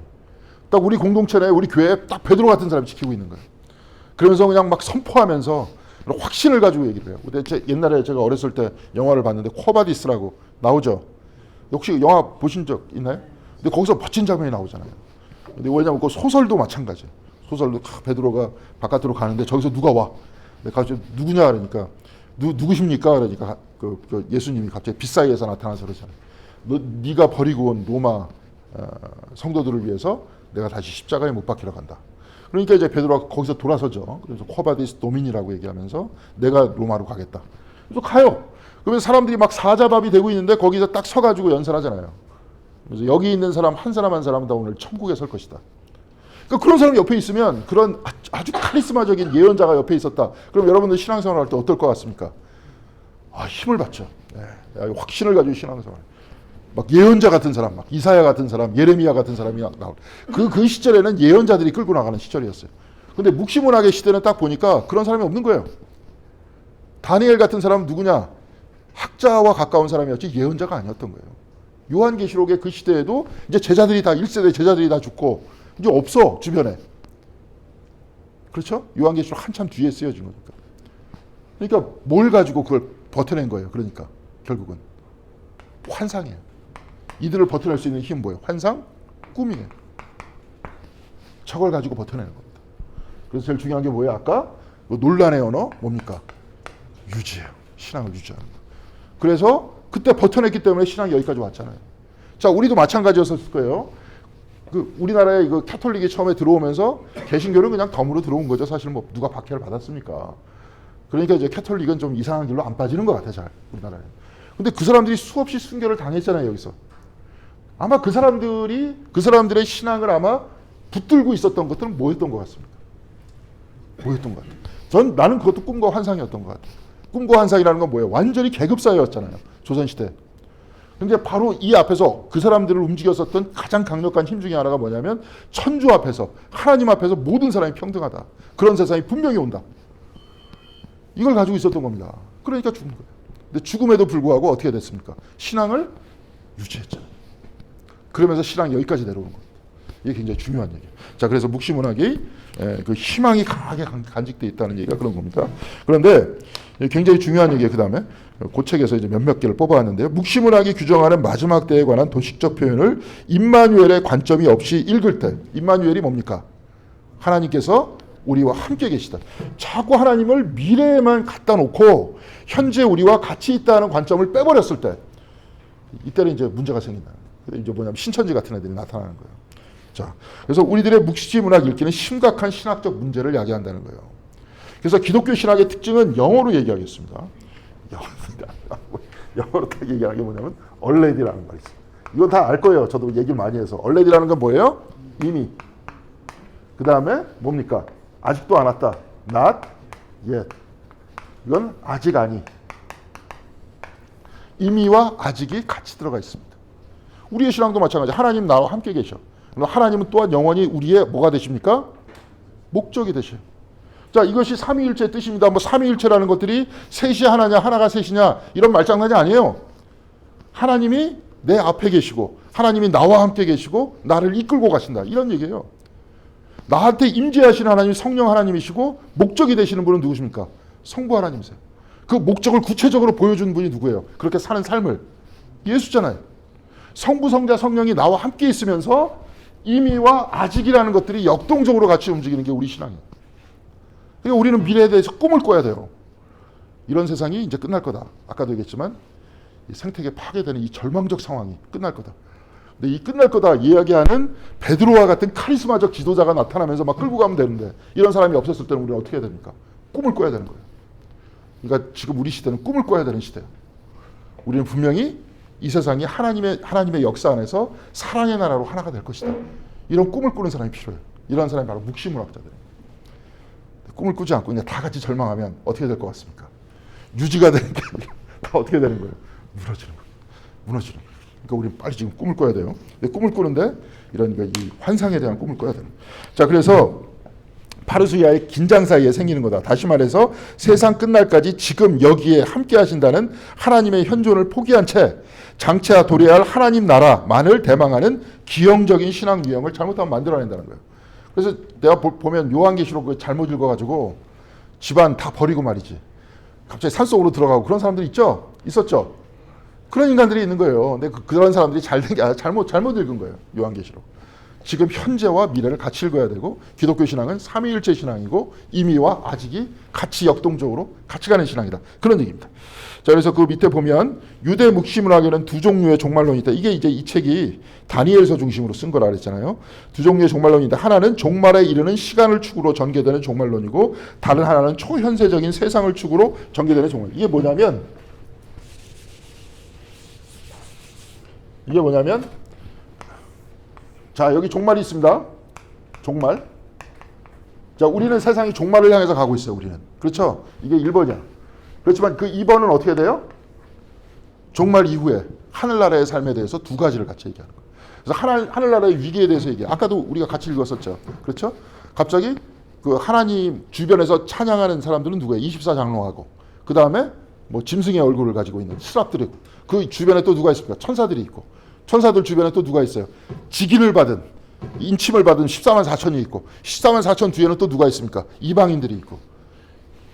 딱 우리 공동체 내에 우리 교회에 딱 베드로 같은 사람이 지키고 있는 거예요. 그러면서 그냥 막 선포하면서 확신을 가지고 얘기를 해요. 근데 옛날에 제가 어렸을 때 영화를 봤는데 코바디스라고 나오죠. 혹시 영화 보신 적 있나요? 근데 거기서 멋진 장면이 나오잖아요. 근데 왜냐면 그 소설도 마찬가지예요. 소설도 베드로가 바깥으로 가는데 저기서 누가 와. 내가 누구냐 그러니까 누구십니까? 그러니까 그 예수님이 갑자기 빛 사이에서 나타나서 그러잖아요. 네가 버리고 온 로마 성도들을 위해서 내가 다시 십자가에 못 박히러 간다. 그러니까 이제 베드로가 거기서 돌아서죠. 그래서 코바디스 도민이라고 얘기하면서 내가 로마로 가겠다. 그래서 가요. 그러면 사람들이 막 사자밥이 되고 있는데 거기서 딱 서가지고 연설하잖아요. 그래서 여기 있는 사람 한 사람 한 사람 다 오늘 천국에 설 것이다. 그러니까 그런 사람 옆에 있으면 그런 아주 카리스마적인 예언자가 옆에 있었다. 그럼 여러분들 신앙생활 할 때 어떨 것 같습니까? 힘을 받죠. 네. 확신을 가지고 신앙생활. 막 예언자 같은 사람, 막 이사야 같은 사람, 예레미야 같은 사람이 나올. 그 시절에는 예언자들이 끌고 나가는 시절이었어요. 근데 묵시문학의 시대는 딱 보니까 그런 사람이 없는 거예요. 다니엘 같은 사람은 누구냐? 학자와 가까운 사람이었지 예언자가 아니었던 거예요. 요한계시록의 그 시대에도 이제 제자들이 다 1세대 제자들이 다 죽고 이제 없어 주변에. 그렇죠? 요한계시록 한참 뒤에 쓰여진 거니까. 그러니까 뭘 가지고 그걸 버텨낸 거예요. 그러니까 결국은 환상이에요. 이들을 버텨낼 수 있는 힘은 뭐예요? 환상? 꿈이에요. 저걸 가지고 버텨내는 겁니다. 그래서 제일 중요한 게 뭐예요? 아까 논란의 언어 뭡니까? 유지예요. 신앙을 유지하는 거. 그래서 그때 버텨냈기 때문에 신앙이 여기까지 왔잖아요. 자, 우리도 마찬가지였을 거예요. 우리나라에 이거 캐톨릭이 처음에 들어오면서 개신교는 그냥 덤으로 들어온 거죠. 사실 뭐 누가 박해를 받았습니까? 그러니까 이제 캐톨릭은 좀 이상한 길로 안 빠지는 것 같아, 잘 우리나라에. 근데 그 사람들이 수없이 순교를 당했잖아요, 여기서. 아마 그 사람들의 신앙을 아마 붙들고 있었던 것들은 뭐였던 것 같습니까? 뭐였던 것 같아요. 나는 그것도 꿈과 환상이었던 것 같아요. 꿈과 환상이라는 건 뭐예요? 완전히 계급사회였잖아요, 조선시대. 근데 바로 이 앞에서 그 사람들을 움직였었던 가장 강력한 힘 중에 하나가 뭐냐면 천주 앞에서, 하나님 앞에서 모든 사람이 평등하다. 그런 세상이 분명히 온다. 이걸 가지고 있었던 겁니다. 그러니까 죽은 거예요. 근데 죽음에도 불구하고 어떻게 됐습니까? 신앙을 유지했잖아요. 그러면서 신앙이 여기까지 내려오는 겁니다. 이게 굉장히 중요한 얘기예요. 자, 그래서 묵시문학이 그 희망이 강하게 간직되어 있다는 얘기가 그런 겁니다. 그런데 굉장히 중요한 얘기예요. 그 다음에 그 책에서 이제 몇몇 개를 뽑아왔는데요. 묵시문학이 규정하는 마지막 때에 관한 도식적 표현을 임마누엘의 관점이 없이 읽을 때, 임마누엘이 뭡니까? 하나님께서 우리와 함께 계시다. 자꾸 하나님을 미래에만 갖다 놓고 현재 우리와 같이 있다는 관점을 빼버렸을 때, 이때는 이제 문제가 생긴다. 이제 뭐냐면 신천지 같은 애들이 나타나는 거예요. 자, 그래서 우리들의 묵시 문학 읽기는 심각한 신학적 문제를 야기한다는 거예요. 그래서 기독교 신학의 특징은 영어로 얘기하겠습니다. 영어로 딱 얘기하는 게 뭐냐면 already라는 말이 있어요. 이건 다 알 거예요. 저도 얘기를 많이 해서. already라는 건 뭐예요? 이미. 그 다음에 뭡니까? 아직도 안 왔다. not yet. 이건 아직 아니. 이미와 아직이 같이 들어가 있습니다. 우리의 신앙도 마찬가지. 하나님 나와 함께 계셔. 하나님은 또한 영원히 우리의 뭐가 되십니까? 목적이 되셔요. 자, 이것이 삼위일체의 뜻입니다. 뭐 삼위일체라는 것들이 셋이 하나냐, 하나가 셋이냐 이런 말장난이 아니에요. 하나님이 내 앞에 계시고 하나님이 나와 함께 계시고 나를 이끌고 가신다. 이런 얘기예요. 나한테 임재하시는 하나님 성령 하나님이시고 목적이 되시는 분은 누구십니까? 성부 하나님이세요. 그 목적을 구체적으로 보여준 분이 누구예요? 그렇게 사는 삶을. 예수잖아요. 성부, 성자, 성령이 나와 함께 있으면서 이미와 아직이라는 것들이 역동적으로 같이 움직이는 게 우리 신앙이에요. 그러니까 우리는 미래에 대해서 꿈을 꿔야 돼요. 이런 세상이 이제 끝날 거다. 아까도 얘기했지만 이 생태계 파괴되는 이 절망적 상황이 끝날 거다. 근데 이 끝날 거다 이야기하는 베드로와 같은 카리스마적 지도자가 나타나면서 막 끌고 가면 되는데 이런 사람이 없었을 때는 우리는 어떻게 해야 됩니까? 꿈을 꿔야 되는 거예요. 그러니까 지금 우리 시대는 꿈을 꿔야 되는 시대예요. 우리는 분명히 이 세상이 하나님의 역사 안에서 사랑의 나라로 하나가 될 것이다. 이런 꿈을 꾸는 사람이 필요해요. 이런 사람이 바로 묵시문학자들이에요. 꿈을 꾸지 않고 그냥 다 같이 절망하면 어떻게 될 것 같습니까? 유지가 되는 게 다 어떻게 되는 거예요? 무너지는 거예요. 무너지는 거예요. 그러니까 우리는 빨리 지금 꿈을 꿔야 돼요. 근데 꿈을 꾸는데 이런 이 환상에 대한 꿈을 꿔야 돼요. 자, 그래서 파르수야의 긴장 사이에 생기는 거다. 다시 말해서 세상 끝날까지 지금 여기에 함께 하신다는 하나님의 현존을 포기한 채 장차 도래할 하나님 나라만을 대망하는 기형적인 신앙 유형을 잘못하면 만들어낸다는 거예요. 그래서 내가 보면 요한계시록 잘못 읽어가지고 집안 다 버리고 말이지. 갑자기 산속으로 들어가고 그런 사람들이 있죠? 있었죠? 그런 인간들이 있는 거예요. 근데 그런 사람들이 잘된 게 아니라 잘못 읽은 거예요. 요한계시록. 지금 현재와 미래를 같이 읽어야 되고 기독교 신앙은 삼위일체 신앙이고 이미와 아직이 같이 역동적으로 같이 가는 신앙이다. 그런 얘기입니다. 자, 그래서 그 밑에 보면 유대 묵시문학에는 두 종류의 종말론이 있다. 이게 이제 이 책이 다니엘서 중심으로 쓴 거라 그랬잖아요. 두 종류의 종말론인데 하나는 종말에 이르는 시간을 축으로 전개되는 종말론이고 다른 하나는 초현세적인 세상을 축으로 전개되는 종말. 이게 뭐냐면 자, 여기 종말이 있습니다. 종말. 자, 우리는 세상이 종말을 향해서 가고 있어요. 우리는. 그렇죠? 이게 1번이야. 그렇지만 그 2번은 어떻게 돼요? 종말 이후에 하늘나라의 삶에 대해서 두 가지를 같이 얘기하는 거예요. 그래서 하늘나라의 위기에 대해서 얘기해요. 아까도 우리가 같이 읽었었죠. 그렇죠? 갑자기 그 하나님 주변에서 찬양하는 사람들은 누구예요? 24장로하고 그 다음에 뭐 짐승의 얼굴을 가지고 있는 스랍들이 그 주변에 또 누가 있습니까? 천사들이 있고 천사들 주변에 또 누가 있어요? 직인을 받은 인침을 받은 14만 4천이 있고 14만 4천 뒤에는 또 누가 있습니까? 이방인들이 있고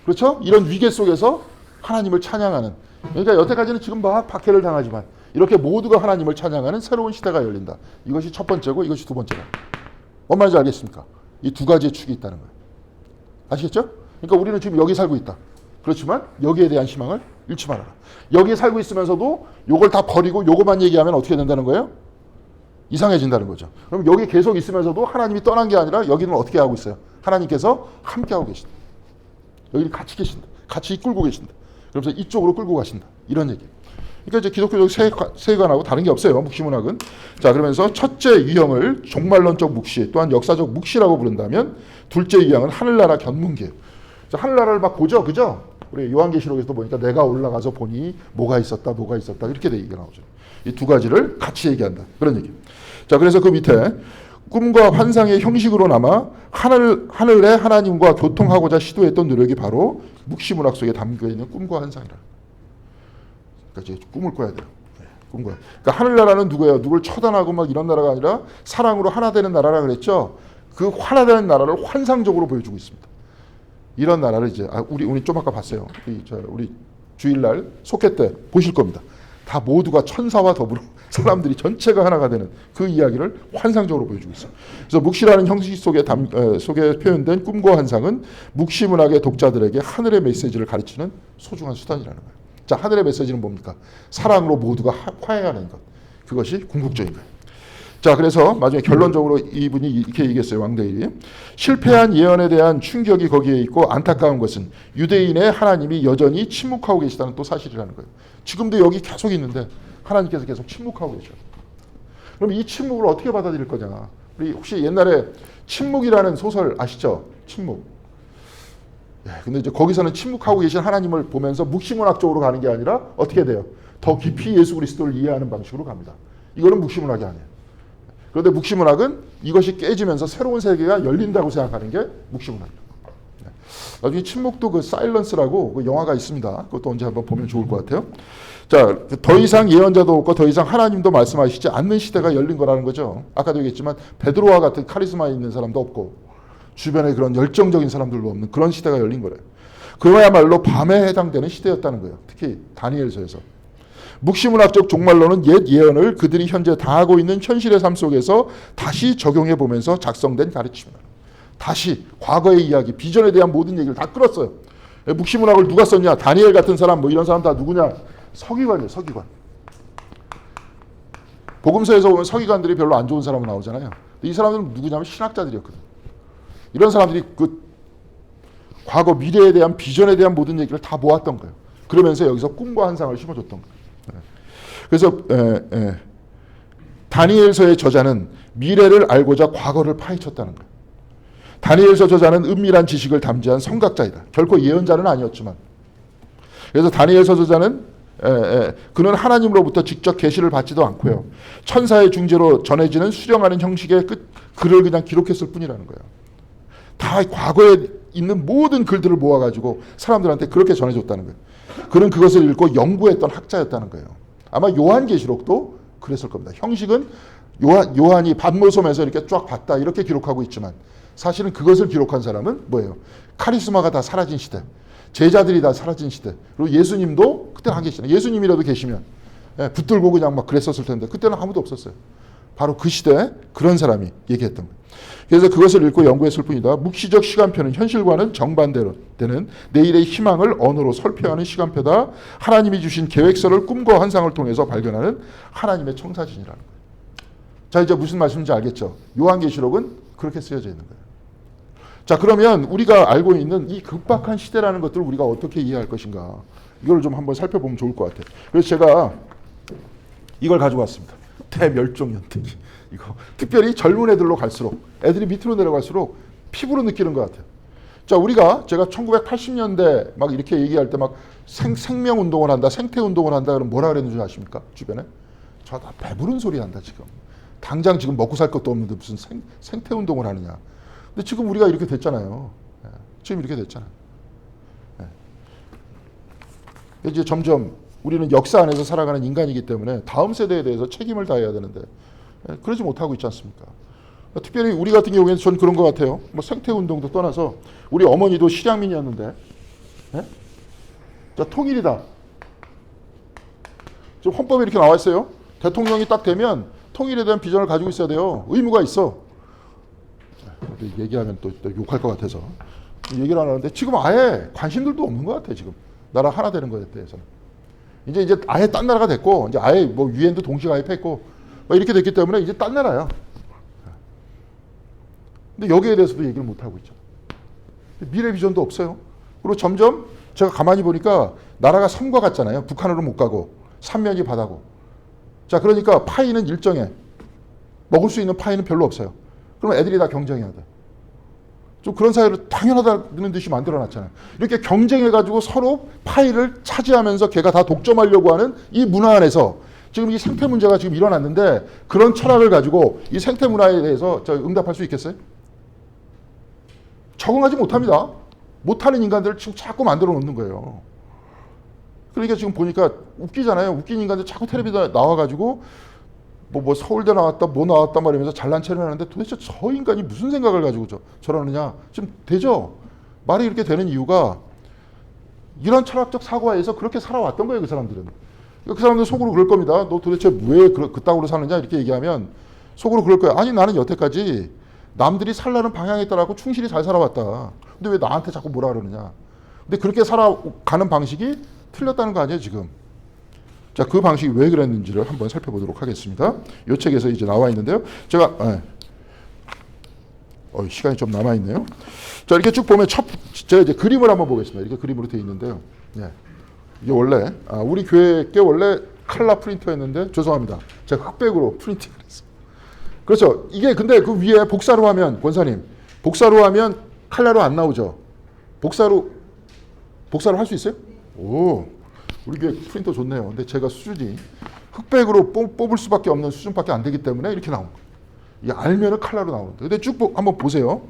그렇죠? 이런 위계 속에서 하나님을 찬양하는 그러니까 여태까지는 지금 막 박해를 당하지만 이렇게 모두가 하나님을 찬양하는 새로운 시대가 열린다. 이것이 첫 번째고 이것이 두 번째다. 뭔 말인지 알겠습니까? 이 두 가지의 축이 있다는 거예요. 아시겠죠? 그러니까 우리는 지금 여기 살고 있다. 그렇지만 여기에 대한 희망을 잃지 말아라. 여기에 살고 있으면서도 요걸 다 버리고 요것만 얘기하면 어떻게 된다는 거예요? 이상해진다는 거죠. 그럼 여기 계속 있으면서도 하나님이 떠난 게 아니라 여기는 어떻게 하고 있어요? 하나님께서 함께하고 계신다. 여기는 같이 계신다. 같이 이끌고 계신다. 그러면서 이쪽으로 끌고 가신다. 이런 얘기. 그러니까 이제 기독교적 세계관하고 다른 게 없어요. 묵시문학은. 자, 그러면서 첫째 유형을 종말론적 묵시 또한 역사적 묵시라고 부른다면 둘째 유형은 하늘나라 견문기예요. 하늘나라를 막 보죠. 그죠? 우리 요한계시록에서도 보니까 내가 올라가서 보니 뭐가 있었다 이렇게 얘기가 나오죠. 이 두 가지를 같이 얘기한다. 그런 얘기. 자, 그래서 그 밑에 꿈과 환상의 형식으로 남아 하늘에 하나님과 교통하고자 시도했던 노력이 바로 묵시문학 속에 담겨 있는 꿈과 환상이라. 그러니까 이제 꿈을 꿔야 돼요. 꿈과. 그러니까 하늘나라는 누구예요? 누굴 처단하고 막 이런 나라가 아니라 사랑으로 하나 되는 나라라 그랬죠. 그 하나 되는 나라를 환상적으로 보여주고 있습니다. 이런 나라를 이제 우리 좀 아까 봤어요. 우리 주일날 속회 때 보실 겁니다. 다 모두가 천사와 더불어 사람들이 전체가 하나가 되는 그 이야기를 환상적으로 보여주고 있어요. 그래서 묵시라는 형식 속에 표현된 꿈과 환상은 묵시문학의 독자들에게 하늘의 메시지를 가르치는 소중한 수단이라는 거예요. 자, 하늘의 메시지는 뭡니까? 사랑으로 모두가 화해하는 것. 그것이 궁극적인 거예요. 자, 그래서 나중에 결론적으로 이분이 이렇게 얘기했어요. 왕데일이. 실패한 예언에 대한 충격이 거기에 있고 안타까운 것은 유대인의 하나님이 여전히 침묵하고 계시다는 또 사실이라는 거예요. 지금도 여기 계속 있는데 하나님께서 계속 침묵하고 계셔요. 그럼 이 침묵을 어떻게 받아들일 거냐. 우리 혹시 옛날에 침묵이라는 소설 아시죠? 침묵. 근데 이제 거기서는 침묵하고 계신 하나님을 보면서 묵시문학적으로 가는 게 아니라 어떻게 돼요? 더 깊이 예수 그리스도를 이해하는 방식으로 갑니다. 이거는 묵시문학이 아니에요. 그런데 묵시문학은 이것이 깨지면서 새로운 세계가 열린다고 생각하는 게 묵시문학이에요. 나중에 침묵도 그 사일런스라고 그 영화가 있습니다. 그것도 언제 한번 보면 좋을 것 같아요. 자, 더 이상 예언자도 없고 더 이상 하나님도 말씀하시지 않는 시대가 열린 거라는 거죠. 아까도 얘기했지만 베드로와 같은 카리스마 있는 사람도 없고 주변에 그런 열정적인 사람들도 없는 그런 시대가 열린 거래요. 그야말로 밤에 해당되는 시대였다는 거예요. 특히 다니엘서에서. 묵시문학적 종말론은 옛 예언을 그들이 현재 당하고 있는 현실의 삶 속에서 다시 적용해 보면서 작성된 가르침입니다. 다시 과거의 이야기, 비전에 대한 모든 얘기를 다 끌었어요. 묵시문학을 누가 썼냐? 다니엘 같은 사람, 뭐 이런 사람 다 누구냐? 서기관이에요, 서기관. 복음서에서 보면 서기관들이 별로 안 좋은 사람은 나오잖아요. 이 사람들은 누구냐면 신학자들이었거든. 이런 사람들이 그 과거 미래에 대한 비전에 대한 모든 얘기를 다 모았던 거예요. 그러면서 여기서 꿈과 환상을 심어줬던 거예요. 그래서 다니엘서의 저자는 미래를 알고자 과거를 파헤쳤다는 거예요. 다니엘서 저자는 은밀한 지식을 담지한 성각자이다. 결코 예언자는 아니었지만. 그래서 다니엘서 저자는 그는 하나님으로부터 직접 계시를 받지도 않고요. 천사의 중재로 전해지는 수령하는 형식의 글을 그냥 기록했을 뿐이라는 거예요. 다 과거에 있는 모든 글들을 모아가지고 사람들한테 그렇게 전해줬다는 거예요. 그는 그것을 읽고 연구했던 학자였다는 거예요. 아마 요한계시록도 그랬을 겁니다. 형식은 요한이 반모섬에서 이렇게 쫙 봤다 이렇게 기록하고 있지만 사실은 그것을 기록한 사람은 뭐예요? 카리스마가 다 사라진 시대, 제자들이 다 사라진 시대. 그리고 예수님도 그때는 안 계시잖아요. 예수님이라도 계시면 붙들고 그냥 막 그랬었을 텐데 그때는 아무도 없었어요. 바로 그 시대에 그런 사람이 얘기했던 거예요. 그래서 그것을 읽고 연구했을 뿐이다. 묵시적 시간표는 현실과는 정반대로 되는 내일의 희망을 언어로 설표하는 시간표다. 하나님이 주신 계획서를 꿈과 환상을 통해서 발견하는 하나님의 청사진이라는 거예요. 자, 이제 무슨 말씀인지 알겠죠? 요한계시록은 그렇게 쓰여져 있는 거예요. 자, 그러면 우리가 알고 있는 이 급박한 시대라는 것들을 우리가 어떻게 이해할 것인가? 이걸 좀 한번 살펴보면 좋을 것 같아요. 그래서 제가 이걸 가지고 왔습니다. 대멸종연대기. 이거 특별히 젊은 애들로 갈수록 애들이 밑으로 내려갈수록 피부로 느끼는 것 같아요. 자, 제가 1980년대 막 이렇게 얘기할 때 막 생명 운동을 한다, 생태 운동을 한다 그러면 뭐라 그랬는 줄 아십니까? 주변에 저 다 배부른 소리 한다 지금. 당장 지금 먹고 살 것도 없는데 무슨 생태 운동을 하느냐. 근데 지금 우리가 이렇게 됐잖아요. 지금 이렇게 됐잖아요. 이제 점점 우리는 역사 안에서 살아가는 인간이기 때문에 다음 세대에 대해서 책임을 다해야 되는데 그러지 못하고 있지 않습니까? 특별히 우리 같은 경우에는 전 그런 것 같아요. 뭐 생태운동도 떠나서 우리 어머니도 실향민이었는데 자, 통일이다. 지금 헌법에 이렇게 나와 있어요. 대통령이 딱 되면 통일에 대한 비전을 가지고 있어야 돼요. 의무가 있어. 얘기하면 또 욕할 것 같아서 얘기를 안 하는데 지금 아예 관심들도 없는 것 같아. 지금 나라 하나 되는 것에 대해서는. 이제 아예 딴 나라가 됐고 이제 아예 뭐 유엔도 동시 가입했고 이렇게 됐기 때문에 이제 딴 나라야. 근데 여기에 대해서도 얘기를 못 하고 있죠. 미래 비전도 없어요. 그리고 점점 제가 가만히 보니까 나라가 섬과 같잖아요. 북한으로 못 가고 삼면이 바다고. 자, 그러니까 파이는 일정해. 먹을 수 있는 파이는 별로 없어요. 그러면 애들이 다 경쟁해야 돼. 좀 그런 사회를 당연하다는 듯이 만들어놨잖아요. 이렇게 경쟁해가지고 서로 파이를 차지하면서 걔가 다 독점하려고 하는 이 문화 안에서 지금 이 생태 문제가 지금 일어났는데 그런 철학을 가지고 이 생태 문화에 대해서 응답할 수 있겠어요? 적응하지 못합니다. 못하는 인간들을 지금 자꾸 만들어 놓는 거예요. 그러니까 지금 보니까 웃기잖아요. 웃긴 인간들 자꾸 텔레비전에 나와가지고 뭐 서울대 나왔다 뭐 나왔다 말하면서 잘난 체를 하는데 도대체 저 인간이 무슨 생각을 가지고 저러느냐. 지금 되죠? 말이 이렇게 되는 이유가 이런 철학적 사고에서 그렇게 살아왔던 거예요. 그 사람들은. 그 사람들 속으로 그럴 겁니다. 너 도대체 왜 그따구로 사느냐 이렇게 얘기하면 속으로 그럴 거예요. 아니 나는 여태까지 남들이 살라는 방향에 따라 충실히 잘 살아왔다. 근데 왜 나한테 자꾸 뭐라 그러느냐. 근데 그렇게 살아가는 방식이 틀렸다는 거 아니에요 지금. 자, 그 방식이 왜 그랬는지를 한번 살펴보도록 하겠습니다. 이 책에서 이제 나와 있는데요. 제가 시간이 좀 남아 있네요. 자, 이렇게 쭉 보면 제가 이제 그림을 한번 보겠습니다. 이렇게 그림으로 되어 있는데요. 예. 이게 원래 우리 교회 게 원래 칼라 프린터였는데 죄송합니다. 제가 흑백으로 프린팅을 했어요. 그렇죠. 이게 근데 그 위에 복사로 하면 권사님 복사로 하면 칼라로 안 나오죠. 복사로 할 수 있어요? 오, 우리 교회 프린터 좋네요. 근데 제가 수준이 흑백으로 뽑을 수밖에 없는 수준밖에 안 되기 때문에 이렇게 나온 거예요. 이게 알면은 칼라로 나오는데. 근데 쭉 한번 보세요.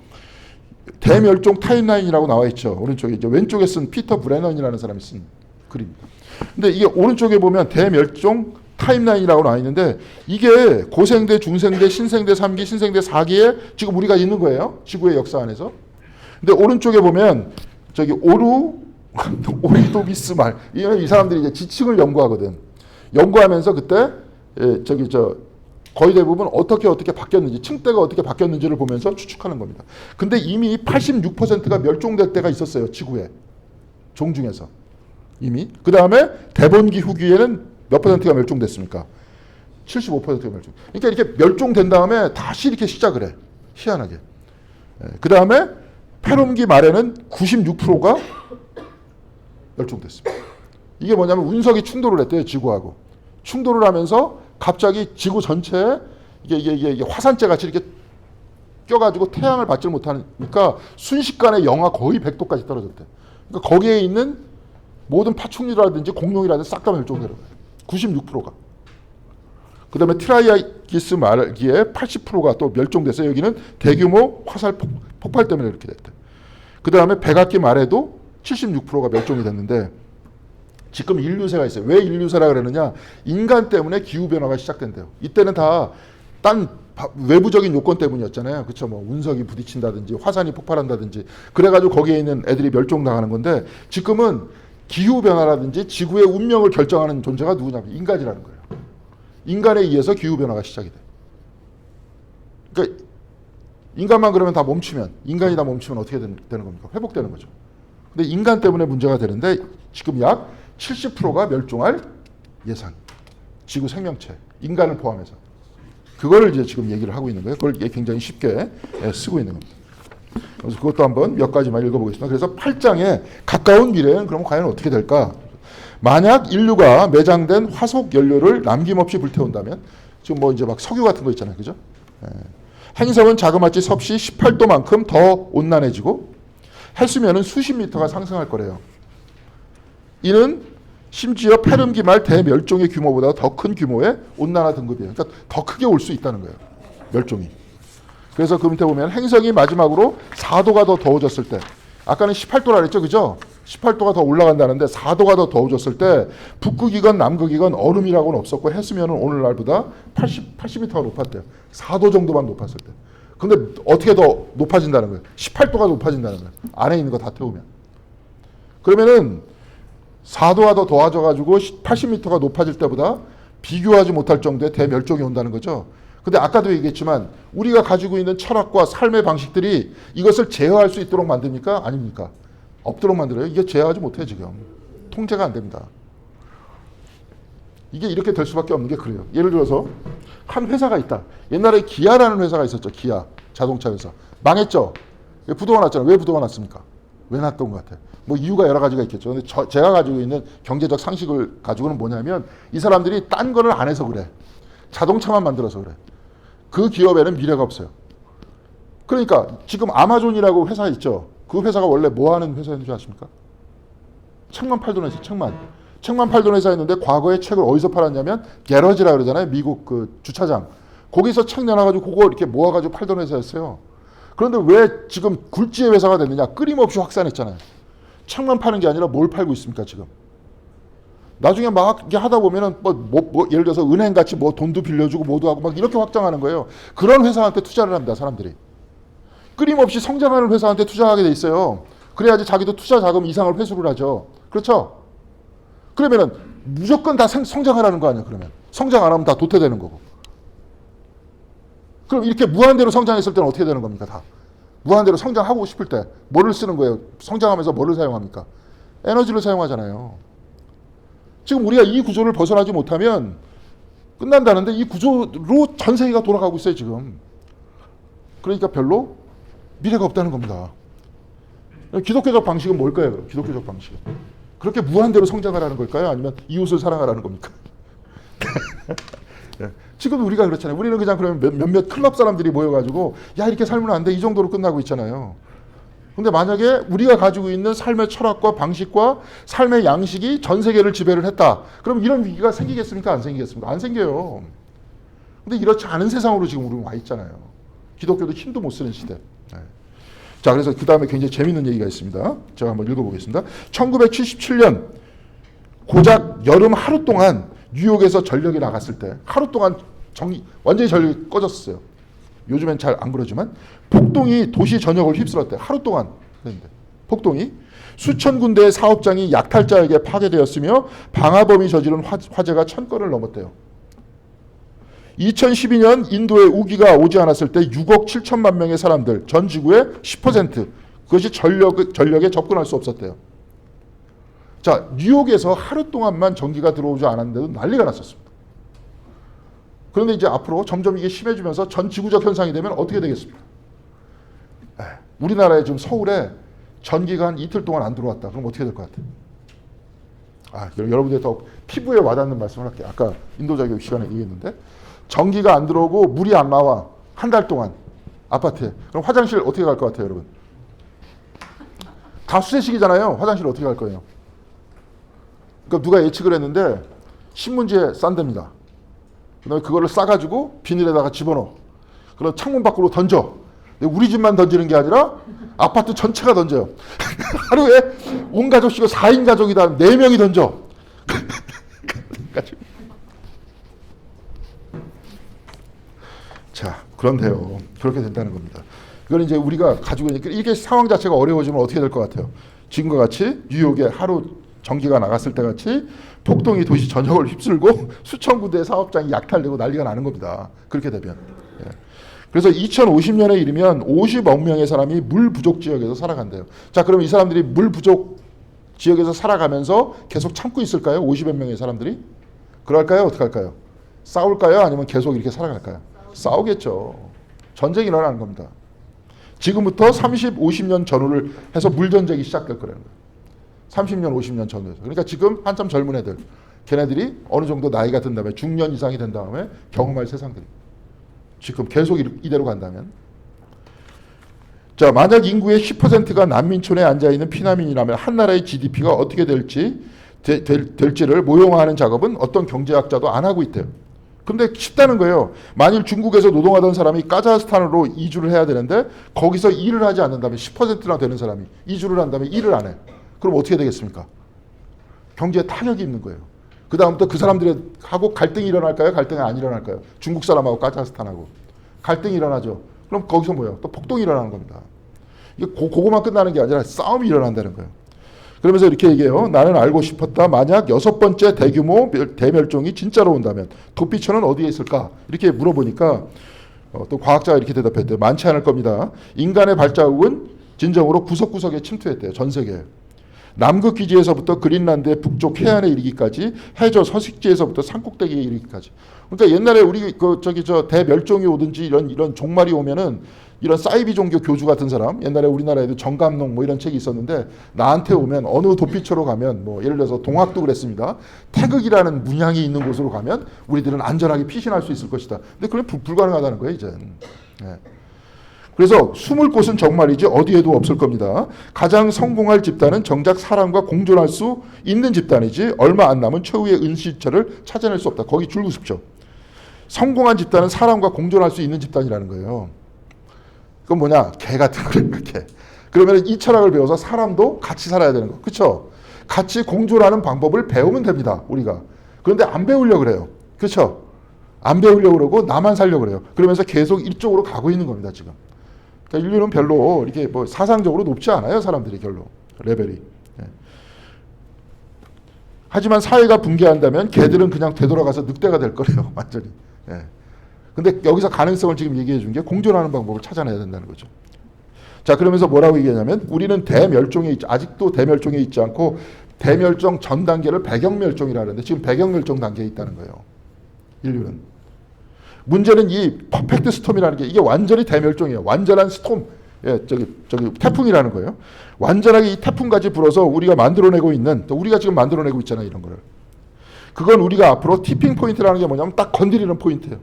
대멸종 타임라인이라고 나와 있죠. 오른쪽에 이제 왼쪽에 쓴 피터 브레넌이라는 사람이 쓴 글입니다. 근데 이게 오른쪽에 보면 대멸종 타임라인이라고 나와 있는데 이게 고생대, 중생대, 신생대 3기, 신생대 4기에 지금 우리가 있는 거예요. 지구의 역사 안에서. 근데 오른쪽에 보면 저기 오리도비스 이 사람들이 이제 지층을 연구하거든. 연구하면서 그때 거의 대부분 어떻게 바뀌었는지, 층대가 어떻게 바뀌었는지를 보면서 추측하는 겁니다. 근데 이미 86%가 멸종될 때가 있었어요. 지구에. 종 중에서. 이미. 그 다음에 대본기 후기에는 몇 퍼센트가 멸종됐습니까? 75%가 멸종. 그러니까 이렇게 멸종된 다음에 다시 이렇게 시작을 해. 희한하게. 그 다음에 폐렴기 말에는 96%가 멸종됐습니다. 이게 뭐냐면 운석이 충돌을 했대요. 지구하고. 충돌을 하면서 갑자기 지구 전체에 이게 화산재 같이 이렇게 껴가지고 태양을 받지 못하니까 순식간에 영하 거의 100도까지 떨어졌대. 그러니까 거기에 있는 모든 파충류라든지 공룡이라든지 싹 다 멸종되는 거예요. 96%가. 그 다음에 트라이아기스 말기에 80%가 또 멸종됐어요. 여기는 대규모 화살 폭발 때문에 이렇게 됐대. 그 다음에 백악기 말에도 76%가 멸종이 됐는데 지금 인류세가 있어요. 왜 인류세라 그러느냐? 인간 때문에 기후변화가 시작된대요. 이때는 다 딴 외부적인 요건 때문이었잖아요. 그렇죠? 뭐 운석이 부딪힌다든지 화산이 폭발한다든지 그래가지고 거기에 있는 애들이 멸종당하는 건데 지금은 기후변화라든지 지구의 운명을 결정하는 존재가 누구냐면 인간이라는 거예요. 인간에 의해서 기후변화가 시작이 돼. 그러니까 인간만 그러면 다 멈추면 인간이 다 멈추면 어떻게 되는 겁니까? 회복되는 거죠. 근데 인간 때문에 문제가 되는데 지금 약 70%가 멸종할 예상. 지구 생명체, 인간을 포함해서. 그거를 이제 지금 얘기를 하고 있는 거예요. 그걸 굉장히 쉽게 쓰고 있는 겁니다. 그래서 그것도 한번 몇 가지만 읽어보겠습니다. 그래서 8장에 가까운 미래는 그럼 과연 어떻게 될까? 만약 인류가 매장된 화석 연료를 남김없이 불태운다면 지금 뭐 이제 막 석유 같은 거 있잖아요. 그죠? 행성은 자그마치 섭씨 18도만큼 더 온난해지고 해수면은 수십 미터가 상승할 거래요. 이는 심지어 폐렴기 말 대멸종의 규모보다 더 큰 규모의 온난화 등급이에요. 그러니까 더 크게 올 수 있다는 거예요. 멸종이. 그래서 그 밑에 보면 행성이 마지막으로 4도가 더 더워졌을 때 아까는 18도라 그랬죠. 그죠? 18도가 더 올라간다는데 4도가 더 더워졌을 때 북극이건 남극이건 얼음이라고는 없었고 해수면은 오늘날보다 80m가 높았대요. 4도 정도만 높았을 때. 근데 어떻게 더 높아진다는 거예요? 18도가 높아진다는 거예요. 안에 있는 거 다 태우면. 그러면은 4도가 더 더워져가지고 80m가 높아질 때보다 비교하지 못할 정도의 대멸종이 온다는 거죠. 근데 아까도 얘기했지만 우리가 가지고 있는 철학과 삶의 방식들이 이것을 제어할 수 있도록 만듭니까? 아닙니까? 없도록 만들어요. 이게 제어하지 못해 지금. 통제가 안 됩니다. 이게 이렇게 될 수밖에 없는 게 그래요. 예를 들어서 한 회사가 있다. 옛날에 기아라는 회사가 있었죠. 기아 자동차 회사. 망했죠. 부도가 났잖아요. 왜 부도가 났습니까? 왜 났던 것 같아요? 뭐 이유가 여러 가지가 있겠죠. 근데 제가 가지고 있는 경제적 상식을 가지고는 뭐냐면 이 사람들이 딴 거를 안 해서 그래. 자동차만 만들어서 그래. 그 기업에는 미래가 없어요. 그러니까 지금 아마존이라고 회사 있죠. 그 회사가 원래 뭐 하는 회사였는지 아십니까? 책만 팔던 회사, 책만. 책만 팔던 회사였는데 과거에 책을 어디서 팔았냐면 게러지라 그러잖아요. 미국 그 주차장. 거기서 책 내놔가지고 그거 이렇게 모아가지고 팔던 회사였어요. 그런데 왜 지금 굴지의 회사가 됐느냐? 끊임없이 확산했잖아요. 책만 파는 게 아니라 뭘 팔고 있습니까, 지금? 나중에 막 이렇게 하다 보면은 예를 들어서 은행같이 뭐 돈도 빌려주고 뭐도 하고 막 이렇게 확장하는 거예요. 그런 회사한테 투자를 합니다, 사람들이. 끊임없이 성장하는 회사한테 투자하게 돼 있어요. 그래야지 자기도 투자 자금 이상을 회수를 하죠. 그렇죠? 그러면은 무조건 다 성장하라는 거 아니에요, 그러면. 성장 안 하면 다 도태되는 거고. 그럼 이렇게 무한대로 성장했을 때는 어떻게 되는 겁니까, 다? 무한대로 성장하고 싶을 때 뭐를 쓰는 거예요? 성장하면서 뭐를 사용합니까? 에너지를 사용하잖아요. 지금 우리가 이 구조를 벗어나지 못하면 끝난다는데 이 구조로 전 세계가 돌아가고 있어요 지금. 그러니까 별로 미래가 없다는 겁니다. 기독교적 방식은 뭘까요? 그럼? 기독교적 방식은 그렇게 무한대로 성장하라는 걸까요? 아니면 이웃을 사랑하라는 겁니까? 예. 지금 우리가 그렇잖아요. 우리는 그냥 그러면 몇몇 클럽 사람들이 모여가지고 야 이렇게 살면 안 돼 이 정도로 끝나고 있잖아요. 근데 만약에 우리가 가지고 있는 삶의 철학과 방식과 삶의 양식이 전 세계를 지배를 했다. 그럼 이런 위기가 생기겠습니까? 안 생기겠습니까? 안 생겨요. 근데 이렇지 않은 세상으로 지금 우리는 와 있잖아요. 기독교도 힘도 못 쓰는 시대. 네. 자, 그래서 그 다음에 굉장히 재밌는 얘기가 있습니다. 제가 한번 읽어보겠습니다. 1977년 고작 여름 하루 동안 뉴욕에서 전력이 나갔을 때 하루 동안 완전히 전력이 꺼졌어요. 요즘엔 잘 안 그러지만 폭동이 도시 전역을 휩쓸었대. 하루 동안 그랬는데 폭동이 수천 군데의 사업장이 약탈자에게 파괴되었으며 방화범이 저지른 화재가 1000건을 넘었대요. 2012년 인도에 우기가 오지 않았을 때 6억 7천만 명의 사람들, 전 지구의 10% 그것이 전력에 접근할 수 없었대요. 자, 뉴욕에서 하루 동안만 전기가 들어오지 않았는데도 난리가 났었습니다. 그런데 이제 앞으로 점점 이게 심해지면서 전 지구적 현상이 되면 어떻게 되겠습니까? 우리나라에 지금 서울에 전기가 한 이틀 동안 안 들어왔다. 그럼 어떻게 될 것 같아요? 여러분들 더 피부에 와닿는 말씀을 할게요. 아까 인도자 교육 시간에 얘기했는데 전기가 안 들어오고 물이 안 나와. 한 달 동안 아파트에. 그럼 화장실 어떻게 갈 것 같아요, 여러분? 다 수세식이잖아요. 화장실 어떻게 갈 거예요? 그러니까 누가 예측을 했는데 신문지에 싼답니다. 그다음에 그거를 싸가지고 비닐에다가 집어넣어. 그럼 창문 밖으로 던져. 우리 집만 던지는 게 아니라 아파트 전체가 던져요. 하루에 온 가족이고 4인 가족이다. 4명이 던져. 자, 그런데요. 그렇게 된다는 겁니다. 이건 이제 우리가 가지고 있는 이게 상황 자체가 어려워지면 어떻게 될 것 같아요? 지금과 같이 뉴욕에 하루 전기가 나갔을 때 같이 폭동이 도시 전역을 휩쓸고 수천 군데의 사업장이 약탈되고 난리가 나는 겁니다. 그렇게 되면. 예. 그래서 2050년에 이르면 50억 명의 사람이 물 부족 지역에서 살아간대요. 자, 그럼 이 사람들이 물 부족 지역에서 살아가면서 계속 참고 있을까요? 50억 명의 사람들이? 그럴까요? 어떻게 할까요? 싸울까요? 아니면 계속 이렇게 살아갈까요? 싸우겠죠. 전쟁이 일어나는 겁니다. 지금부터 30, 50년 전후를 해서 물전쟁이 시작될 거라는 거예요. 30년, 50년 전후에서. 그러니까 지금 한참 젊은 애들, 걔네들이 어느 정도 나이가 든 다음에 중년 이상이 된 다음에 경험할 세상들. 지금 계속 이대로 간다면. 자, 만약 인구의 10%가 난민촌에 앉아있는 피난민이라면 한 나라의 GDP가 어떻게 될지를 모형화하는 작업은 어떤 경제학자도 안 하고 있대요. 근데 쉽다는 거예요. 만일 중국에서 노동하던 사람이 카자흐스탄으로 이주를 해야 되는데 거기서 일을 하지 않는다면 10%나 되는 사람이 이주를 한다면 일을 안 해. 그럼 어떻게 되겠습니까? 경제에 타격이 있는 거예요. 그 다음부터 그 사람들하고 갈등이 일어날까요? 갈등이 안 일어날까요? 중국 사람하고 카자흐스탄하고. 갈등이 일어나죠. 그럼 거기서 뭐예요? 또 폭동이 일어나는 겁니다. 이게 그거만 끝나는 게 아니라 싸움이 일어난다는 거예요. 그러면서 이렇게 얘기해요. 나는 알고 싶었다. 만약 6번째 대규모 대멸종이 진짜로 온다면 도피처는 어디에 있을까? 이렇게 물어보니까 또 과학자가 이렇게 대답했대요. 많지 않을 겁니다. 인간의 발자국은 진정으로 구석구석에 침투했대요. 전 세계에. 남극 기지에서부터 그린란드의 북쪽 해안에 이르기까지 해저 서식지에서부터 산꼭대기에 이르기까지. 그러니까 옛날에 우리 대멸종이 오든지 이런 종말이 오면은 이런 사이비 종교 교주 같은 사람, 옛날에 우리나라에도 정감농 뭐 이런 책이 있었는데 나한테 오면 어느 도피처로 가면 뭐 예를 들어서 동학도 그랬습니다. 태극이라는 문양이 있는 곳으로 가면 우리들은 안전하게 피신할 수 있을 것이다. 근데 그건 불가능하다는 거예요, 이제. 네. 그래서 숨을 곳은 정말이지 어디에도 없을 겁니다. 가장 성공할 집단은 정작 사람과 공존할 수 있는 집단이지 얼마 안 남은 최후의 은신처를 찾아낼 수 없다. 거기 줄고 싶죠. 성공한 집단은 사람과 공존할 수 있는 집단이라는 거예요. 그건 뭐냐? 개 같은 거예요, 개. 그러면 이 철학을 배워서 사람도 같이 살아야 되는 거. 그렇죠? 같이 공존하는 방법을 배우면 됩니다, 우리가. 그런데 안 배우려고 그래요. 그렇죠? 안 배우려고 그러고 나만 살려고 그래요. 그러면서 계속 이쪽으로 가고 있는 겁니다, 지금. 그러니까 인류는 별로 이렇게 뭐 사상적으로 높지 않아요, 사람들이 별로. 레벨이. 예. 하지만 사회가 붕괴한다면 개들은 그냥 되돌아가서 늑대가 될 거래요, 완전히. 예. 근데 여기서 가능성을 지금 얘기해 준 게 공존하는 방법을 찾아내야 된다는 거죠. 자, 그러면서 뭐라고 얘기하냐면 우리는 아직도 대멸종에 있지 않고 대멸종 전 단계를 배경멸종이라 하는데 지금 배경멸종 단계에 있다는 거예요. 인류는. 문제는 이 퍼펙트 스톰이라는 게 이게 완전히 대멸종이에요. 완전한 스톰, 저기 태풍이라는 거예요. 완전하게 이 태풍까지 불어서 우리가 만들어내고 있는, 우리가 지금 만들어내고 있잖아요, 이런 거를. 그건 우리가 앞으로 티핑 포인트라는 게 뭐냐면 딱 건드리는 포인트예요.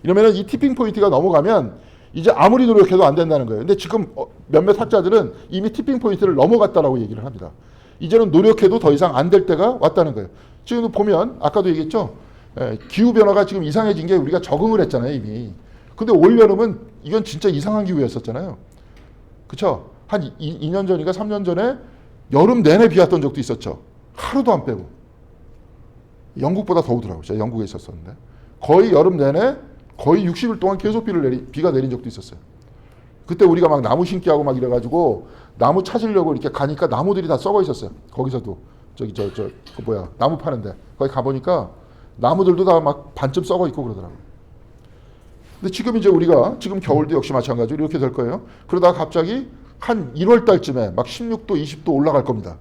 이러면은 이 티핑 포인트가 넘어가면 이제 아무리 노력해도 안 된다는 거예요. 근데 지금 몇몇 학자들은 이미 티핑 포인트를 넘어갔다라고 얘기를 합니다. 이제는 노력해도 더 이상 안 될 때가 왔다는 거예요. 지금 보면 아까도 얘기했죠. 기후변화가 지금 이상해진 게 우리가 적응을 했잖아요, 이미. 근데 올여름은 이건 진짜 이상한 기후였었잖아요. 그쵸? 한 2년 전인가 3년 전에 여름 내내 비 왔던 적도 있었죠. 하루도 안 빼고. 영국보다 더우더라고요. 제가 영국에 있었었는데. 거의 여름 내내 거의 60일 동안 계속 비가 내린 적도 있었어요. 그때 우리가 막 나무 심기하고 막 이래가지고 나무 찾으려고 이렇게 가니까 나무들이 다 썩어 있었어요. 거기서도. 나무 파는데. 거기 가보니까 나무들도 다 막 반쯤 썩어 있고 그러더라고요. 근데 지금 이제 우리가 지금 겨울도 역시 마찬가지로 이렇게 될 거예요. 그러다가 갑자기 한 1월 달쯤에 막 16도, 20도 올라갈 겁니다.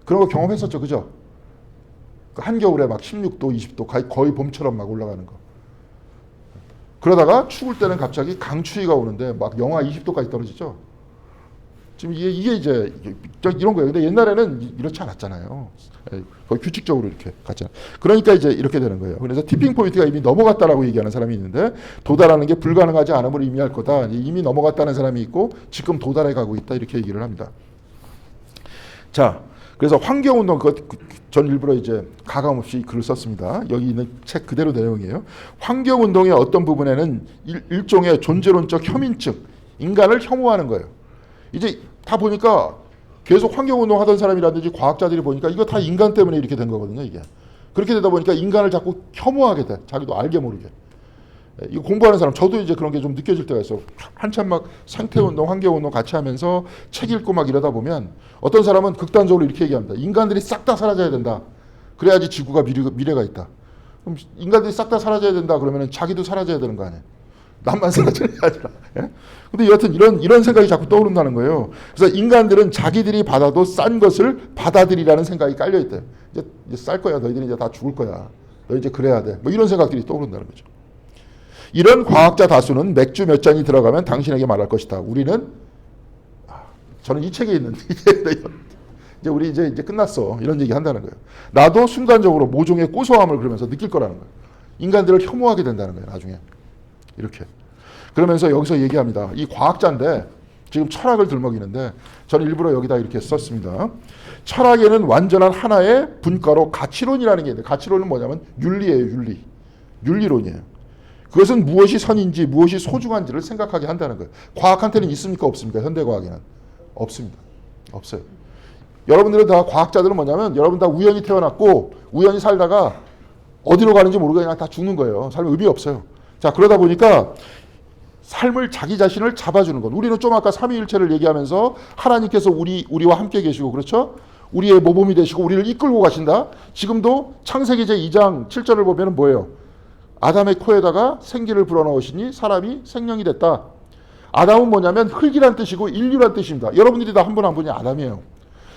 그런 거 경험했었죠. 그죠? 한겨울에 막 16도, 20도 거의 봄처럼 막 올라가는 거. 그러다가 추울 때는 갑자기 강추위가 오는데 막 영하 20도까지 떨어지죠. 지금 이게 이제 이런 거예요. 근데 옛날에는 이렇지 않았잖아요. 거의 규칙적으로 이렇게 갔잖아요. 그러니까 이제 이렇게 되는 거예요. 그래서 티핑 포인트가 이미 넘어갔다라고 얘기하는 사람이 있는데 도달하는 게 불가능하지 않음을 의미할 거다. 이미 넘어갔다는 사람이 있고 지금 도달해 가고 있다. 이렇게 얘기를 합니다. 자, 그래서 환경운동 전 일부러 이제 가감 없이 글을 썼습니다. 여기 있는 책 그대로 내용이에요. 환경운동의 어떤 부분에는 일종의 존재론적 혐인증, 인간을 혐오하는 거예요. 이제 다 보니까 계속 환경운동 하던 사람이라든지 과학자들이 보니까 이거 다 인간 때문에 이렇게 된 거거든요, 이게. 그렇게 되다 보니까 인간을 자꾸 혐오하게 돼. 자기도 알게 모르게. 이거 공부하는 사람, 저도 이제 그런 게 좀 느껴질 때가 있어. 한참 막 생태운동, 환경운동 같이 하면서 책 읽고 막 이러다 보면 어떤 사람은 극단적으로 이렇게 얘기합니다. 인간들이 싹 다 사라져야 된다. 그래야지 지구가 미래가 있다. 그럼 인간들이 싹 다 사라져야 된다 그러면 자기도 사라져야 되는 거 아니에요. 남만 사라져야 아니라. 예? 근데 여하튼 이런 생각이 자꾸 떠오른다는 거예요. 그래서 인간들은 자기들이 받아도 싼 것을 받아들이라는 생각이 깔려 있대요. 이제 쌀 거야. 너희들이 이제 다 죽을 거야. 너 이제 그래야 돼. 뭐 이런 생각들이 떠오른다는 거죠. 이런 과학자 다수는 맥주 몇 잔이 들어가면 당신에게 말할 것이다. 우리는 저는 이 책에 있는 이제 우리 이제 끝났어. 이런 얘기 한다는 거예요. 나도 순간적으로 모종의 고소함을 그러면서 느낄 거라는 거예요. 인간들을 혐오하게 된다는 거예요. 나중에. 이렇게. 그러면서 여기서 얘기합니다. 이 과학자인데 지금 철학을 들먹이는데 저는 일부러 여기다 이렇게 썼습니다. 철학에는 완전한 하나의 분과로 가치론이라는 게 있는데 가치론은 뭐냐면 윤리예요. 윤리론이에요. 그것은 무엇이 선인지 무엇이 소중한지를 생각하게 한다는 거예요. 과학한테는 있습니까? 없습니까? 현대과학에는. 없습니다. 없어요. 여러분들은 다 과학자들은 뭐냐면 여러분 다 우연히 태어났고 우연히 살다가 어디로 가는지 모르고 그냥 다 죽는 거예요. 삶에 의미 없어요. 자, 그러다 보니까 삶을 자기 자신을 잡아주는 것. 우리는 좀 아까 삼위일체를 얘기하면서 하나님께서 우리와 함께 계시고 그렇죠? 우리의 모범이 되시고 우리를 이끌고 가신다. 지금도 창세기 제2장 7절을 보면 뭐예요? 아담의 코에다가 생기를 불어넣으시니 사람이 생명이 됐다. 아담은 뭐냐면 흙이란 뜻이고 인류란 뜻입니다. 여러분들이 다 한 분 한 분이 아담이에요.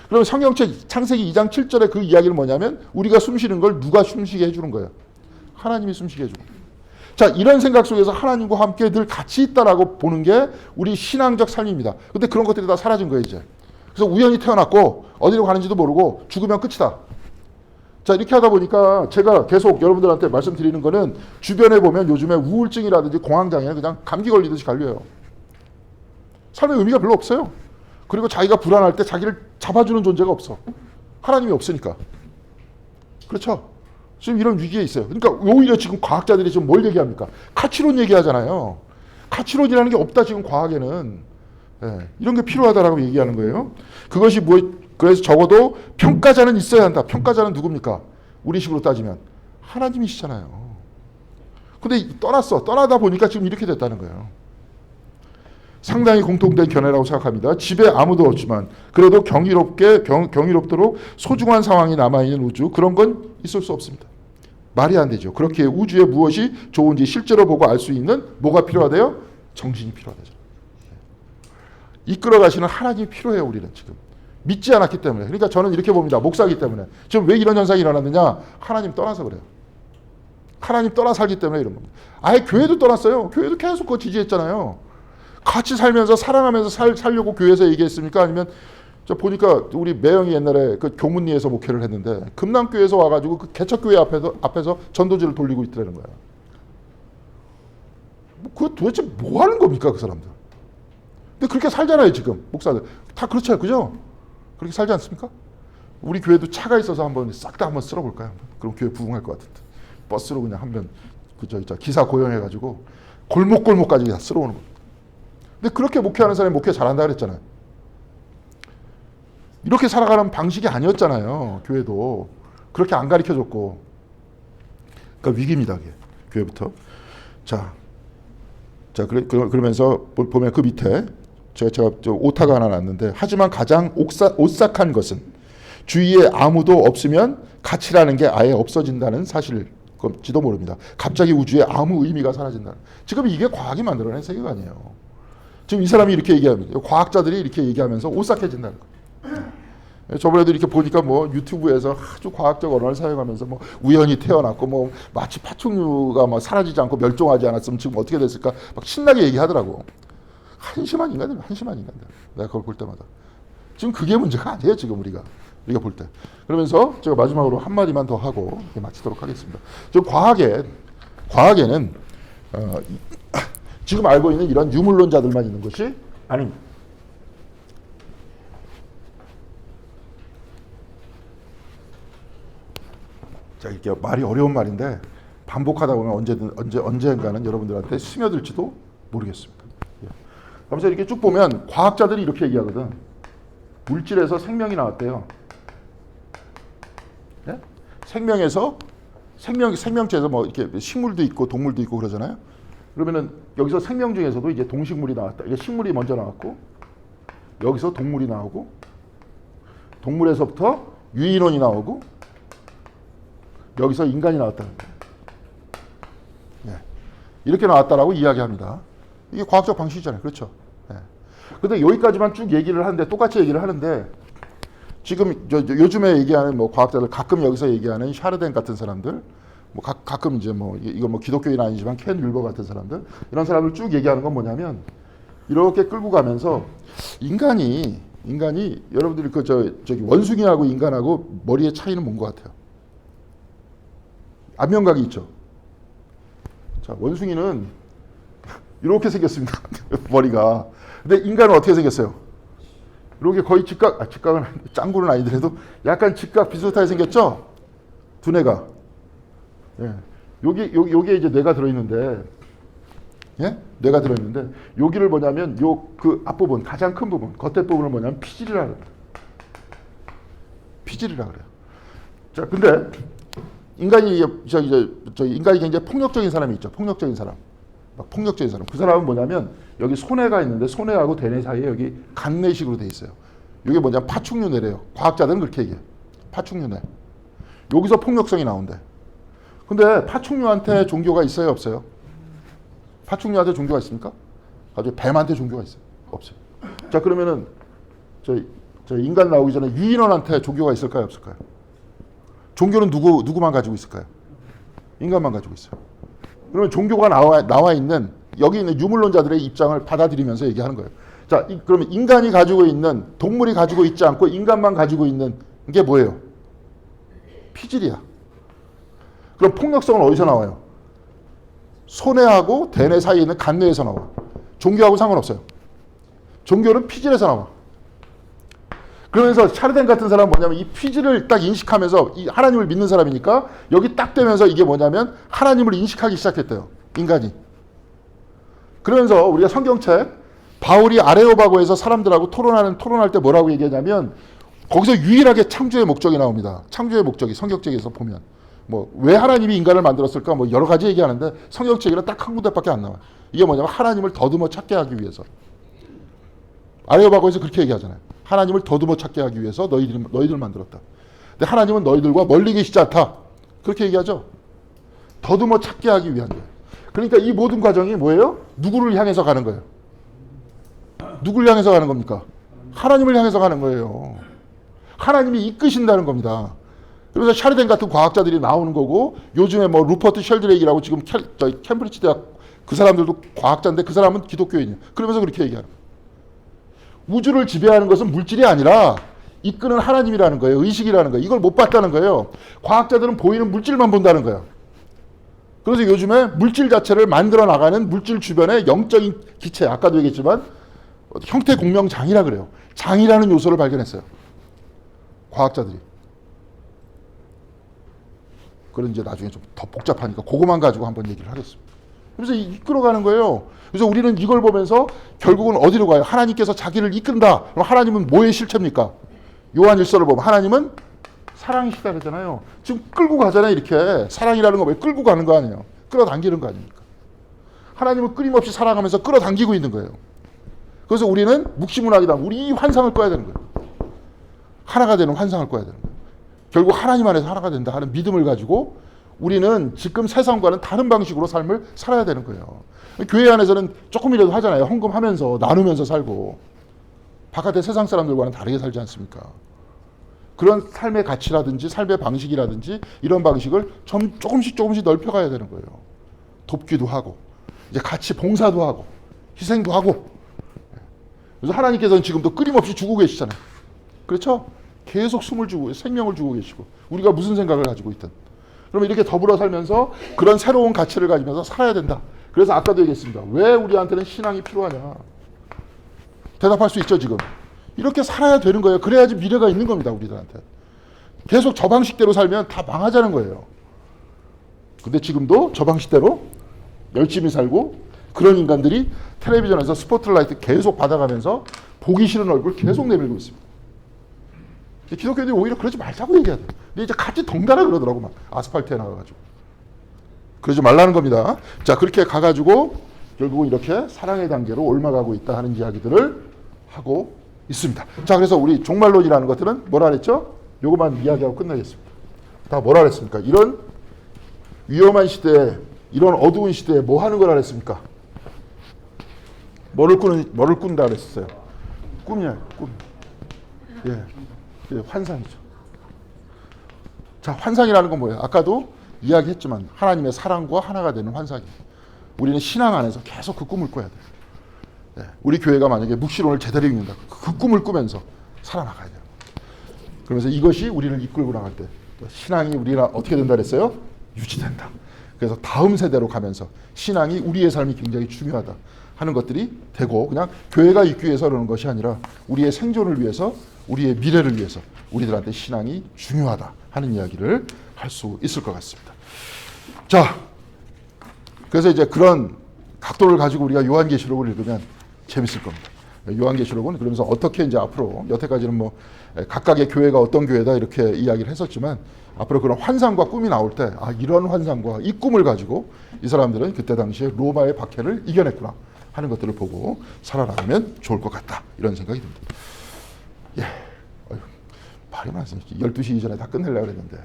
그럼 성경책 창세기 2장 7절의 그 이야기는 뭐냐면 우리가 숨쉬는 걸 누가 숨쉬게 해주는 거예요? 하나님이 숨쉬게 해주는 거예요. 자, 이런 생각 속에서 하나님과 함께 늘 같이 있다라고 보는 게 우리 신앙적 삶입니다. 근데 그런 것들이 다 사라진 거예요, 이제. 그래서 우연히 태어났고 어디로 가는지도 모르고 죽으면 끝이다. 자, 이렇게 하다 보니까 제가 계속 여러분들한테 말씀드리는 거는 주변에 보면 요즘에 우울증이라든지 공황장애는 그냥 감기 걸리듯이 걸려요. 삶의 의미가 별로 없어요. 그리고 자기가 불안할 때 자기를 잡아주는 존재가 없어. 하나님이 없으니까. 그렇죠? 지금 이런 위기에 있어요. 그러니까 오히려 지금 과학자들이 지금 뭘 얘기합니까? 가치론 얘기하잖아요. 가치론이라는 게 없다 지금 과학에는. 이런 게 필요하다라고 얘기하는 거예요. 그것이 그래서 적어도 평가자는 있어야 한다. 평가자는 누굽니까? 우리식으로 따지면 하나님이시잖아요. 근데 떠나다 보니까 지금 이렇게 됐다는 거예요. 상당히 공통된 견해라고 생각합니다. 집에 아무도 없지만 그래도 경이롭도록 소중한 상황이 남아있는 우주, 그런 건 있을 수 없습니다. 말이 안 되죠. 그렇게 우주에 무엇이 좋은지 실제로 보고 알 수 있는 뭐가 필요하대요? 정신이 필요하대요. 이끌어 가시는 하나님이 필요해요. 우리는 지금. 믿지 않았기 때문에. 그러니까 저는 이렇게 봅니다. 목사이기 때문에. 지금 왜 이런 현상이 일어났느냐? 하나님 떠나서 그래요. 하나님 떠나 살기 때문에 이런 겁니다. 아예 교회도 떠났어요. 교회도 계속 그거 지지했잖아요. 같이 살면서 사랑하면서 살려고 교회에서 얘기했습니까? 아니면 저 보니까 우리 매형이 옛날에 그 교문리에서 목회를 했는데 금남교회에서 와가지고 그 개척교회 앞에서 전도지를 돌리고 있더라는 거야. 그 도대체 뭐 하는 겁니까 그 사람들? 근데 그렇게 살잖아요 지금 목사들 다 그렇죠, 그죠? 그렇게 살지 않습니까? 우리 교회도 차가 있어서 한번 싹 다 한번 쓸어볼까요? 그럼 교회 부흥할 것 같은데 버스로 그냥 한번 그저 기사 고용해가지고 골목골목까지 다 쓸어오는 겁니다. 근데 그렇게 목회하는 사람이 목회 잘한다 그랬잖아요. 이렇게 살아가는 방식이 아니었잖아요. 교회도 그렇게 안 가르쳐줬고. 그러니까 위기입니다. 그게. 교회부터. 자, 그러면서 보면 그 밑에 제가 오타가 하나 났는데 하지만 가장 오싹한 것은 주위에 아무도 없으면 가치라는 게 아예 없어진다는 사실일지도 모릅니다. 갑자기 우주에 아무 의미가 사라진다는. 지금 이게 과학이 만들어낸 세계관이에요. 지금 이 사람이 이렇게 얘기합니다. 과학자들이 이렇게 얘기하면서 오싹해진다는 거예요. 저번에도 이렇게 보니까 뭐 유튜브에서 아주 과학적 언어를 사용하면서 뭐 우연히 태어났고 뭐 마치 파충류가 막 사라지지 않고 멸종하지 않았으면 지금 어떻게 됐을까 막 신나게 얘기하더라고. 한심한 인간들. 내가 그걸 볼 때마다 지금 그게 문제가 아니에요. 지금 우리가 볼 때. 그러면서 제가 마지막으로 한 마디만 더 하고 마치도록 하겠습니다. 저 과학에는 지금 알고 있는 이런 유물론자들만 있는 것이 아닙니다. 자, 이렇게 말이 어려운 말인데 반복하다 보면 언젠가는 여러분들한테 스며들지도 모르겠습니다. 그래서 이렇게 쭉 보면 과학자들이 이렇게 얘기하거든. 물질에서 생명이 나왔대요. 네? 생명체에서 뭐 이렇게 식물도 있고 동물도 있고 그러잖아요. 그러면은 여기서 생명 중에서도 이제 동식물이 나왔다. 이게 식물이 먼저 나왔고 여기서 동물이 나오고 동물에서부터 유인원이 나오고 여기서 인간이 나왔다는 거예요. 네. 이렇게 나왔다라고 이야기합니다. 이게 과학적 방식이잖아요. 그렇죠? 네. 근데 여기까지만 쭉 얘기를 하는데 똑같이 얘기를 하는데 지금 요즘에 얘기하는 뭐 과학자들 가끔 여기서 얘기하는 샤르덴 같은 사람들 뭐 가끔 이제 뭐 이거 뭐 기독교인 아니지만 켄 율버 같은 사람들 이런 사람을 쭉 얘기하는 건 뭐냐면 이렇게 끌고 가면서 인간이 여러분들이 저기 원숭이하고 인간하고 머리의 차이는 뭔 것 같아요? 안면각이 있죠. 자, 원숭이는 이렇게 생겼습니다. 머리가. 근데 인간은 어떻게 생겼어요? 이렇게 거의 직각은 짱구는 아니더라도 약간 직각 비슷하게 생겼죠? 두뇌가. 예. 여기에 이제 뇌가 들어있는데, 예? 뇌가 들어있는데, 여기를 뭐냐면, 그 앞부분, 가장 큰 부분, 겉에 부분을 뭐냐면 피질이라 그래요. 피질이라 그래요. 자, 근데, 인간이 굉장히 폭력적인 사람이 있죠. 폭력적인 사람. 그 사람은 뭐냐면 여기 손해가 있는데 손해하고 대뇌 사이에 여기 간뇌식으로 돼 있어요. 이게 뭐냐면 파충류뇌래요. 과학자들은 그렇게 얘기해요. 파충류뇌. 여기서 폭력성이 나온대. 근데 파충류한테 종교가 있어요, 없어요? 파충류한테 종교가 있습니까? 아주 뱀한테 종교가 있어요? 없어요. 자, 그러면은 저 인간 나오기 전에 유인원한테 종교가 있을까요, 없을까요? 종교는 누구만 가지고 있을까요? 인간만 가지고 있어요. 그러면 종교가 나와 있는 여기 있는 유물론자들의 입장을 받아들이면서 얘기하는 거예요. 자, 그러면 인간이 가지고 있는 동물이 가지고 있지 않고 인간만 가지고 있는 게 뭐예요? 피질이야. 그럼 폭력성은 어디서 나와요? 손해하고 대뇌 사이에 있는 간뇌에서 나와. 종교하고 상관없어요. 종교는 피질에서 나와. 그러면서 샤르덴 같은 사람은 뭐냐면 이 피질을 딱 인식하면서 이 하나님을 믿는 사람이니까 여기 딱 되면서 이게 뭐냐면 하나님을 인식하기 시작했대요. 인간이. 그러면서 우리가 성경책 바울이 아레오바고에서 사람들하고 토론할 때 뭐라고 얘기하냐면 거기서 유일하게 창조의 목적이 나옵니다. 창조의 목적이 성경책에서 보면 뭐 왜 하나님이 인간을 만들었을까 뭐 여러 가지 얘기하는데 성경책에는 딱 한 군데밖에 안 나와요. 이게 뭐냐면 하나님을 더듬어 찾게 하기 위해서. 아레오바고에서 그렇게 얘기하잖아요. 하나님을 더듬어 찾게 하기 위해서 너희들 만들었다. 근데 하나님은 너희들과 멀리 계시지 않다. 그렇게 얘기하죠. 더듬어 찾게 하기 위한 거예요. 그러니까 이 모든 과정이 뭐예요? 누구를 향해서 가는 거예요? 누구를 향해서 가는 겁니까? 하나님을 향해서 가는 거예요. 하나님이 이끄신다는 겁니다. 그래서 샤르덴 같은 과학자들이 나오는 거고, 요즘에 뭐 루퍼트 쉘드레이라고 지금 캠브리지 대학 그 사람들도 과학자인데 그 사람은 기독교인이에요. 그러면서 그렇게 얘기하는 거예요. 우주를 지배하는 것은 물질이 아니라 이끄는 하나님이라는 거예요. 의식이라는 거예요. 이걸 못 봤다는 거예요. 과학자들은 보이는 물질만 본다는 거예요. 그래서 요즘에 물질 자체를 만들어 나가는 물질 주변의 영적인 기체, 아까도 얘기했지만 형태 공명 장이라 그래요. 장이라는 요소를 발견했어요. 과학자들이. 그런 이제 나중에 좀 더 복잡하니까 그거만 가지고 한번 얘기를 하겠습니다. 그래서 이끌어가는 거예요. 그래서 우리는 이걸 보면서 결국은 어디로 가요? 하나님께서 자기를 이끈다. 그럼 하나님은 뭐의 실체입니까? 요한 1서를 보면 하나님은 사랑이시다 그러잖아요. 지금 끌고 가잖아요. 이렇게. 사랑이라는 거 왜 끌고 가는 거 아니에요? 끌어당기는 거 아닙니까? 하나님은 끊임없이 사랑하면서 끌어당기고 있는 거예요. 그래서 우리는 묵시문학이다. 우리 이 환상을 꿔야 되는 거예요. 하나가 되는 환상을 꿔야 되는 거예요. 결국 하나님 안에서 하나가 된다 하는 믿음을 가지고 우리는 지금 세상과는 다른 방식으로 삶을 살아야 되는 거예요. 교회 안에서는 조금이라도 하잖아요. 헌금하면서 나누면서 살고 바깥의 세상 사람들과는 다르게 살지 않습니까? 그런 삶의 가치라든지 삶의 방식이라든지 이런 방식을 조금씩 넓혀가야 되는 거예요. 돕기도 하고 이제 같이 봉사도 하고 희생도 하고. 그래서 하나님께서는 지금도 끊임없이 주고 계시잖아요. 그렇죠? 계속 숨을 주고 생명을 주고 계시고 우리가 무슨 생각을 가지고 있든 그러면 이렇게 더불어 살면서 그런 새로운 가치를 가지면서 살아야 된다. 그래서 아까도 얘기했습니다. 왜 우리한테는 신앙이 필요하냐. 대답할 수 있죠 지금. 이렇게 살아야 되는 거예요. 그래야지 미래가 있는 겁니다. 우리들한테. 계속 저 방식대로 살면 다 망하자는 거예요. 근데 지금도 저 방식대로 열심히 살고 그런 인간들이 텔레비전에서 스포트라이트 계속 받아가면서 보기 싫은 얼굴 계속 내밀고 있습니다. 기독교인들이 오히려 그러지 말자고 얘기하더라고요. 근데 이제 같이 덩달아 그러더라고 막 아스팔트에 나가가지고. 그러지 말라는 겁니다. 자 그렇게 가가지고 결국은 이렇게 사랑의 단계로 올라가고 있다 하는 이야기들을 하고 있습니다. 자 그래서 우리 종말론이라는 것들은 뭐라 그랬죠? 요것만 이야기하고 끝나겠습니다. 다 뭐라 그랬습니까? 이런 위험한 시대에 이런 어두운 시대에 뭐 하는 거라 그랬습니까? 뭐를 꾼다 그랬어요? 꿈이야 꿈. 예. 환상이죠. 자, 환상이라는 건 뭐예요? 아까도 이야기했지만 하나님의 사랑과 하나가 되는 환상이에요. 우리는 신앙 안에서 계속 그 꿈을 꿔야 돼요. 네, 우리 교회가 만약에 묵시론을 제대로 읽는다. 그 꿈을 꾸면서 살아나가야 돼요. 그러면서 이것이 우리를 이끌고 나갈 때 신앙이 우리가 어떻게 된다 그랬어요? 유지된다. 그래서 다음 세대로 가면서 신앙이 우리의 삶이 굉장히 중요하다 하는 것들이 되고 그냥 교회가 있기 위해서 그러는 것이 아니라 우리의 생존을 위해서 우리의 미래를 위해서 우리들한테 신앙이 중요하다 하는 이야기를 할 수 있을 것 같습니다. 자, 그래서 이제 그런 각도를 가지고 우리가 요한계시록을 읽으면 재밌을 겁니다. 요한계시록은 그러면서 어떻게 이제 앞으로 여태까지는 뭐 각각의 교회가 어떤 교회다 이렇게 이야기를 했었지만 앞으로 그런 환상과 꿈이 나올 때 아, 이런 환상과 이 꿈을 가지고 이 사람들은 그때 당시에 로마의 박해를 이겨냈구나 하는 것들을 보고 살아나가면 좋을 것 같다 이런 생각이 듭니다. 예, 말이 많습니다. 12시 이전에 다 끝내려고 했는데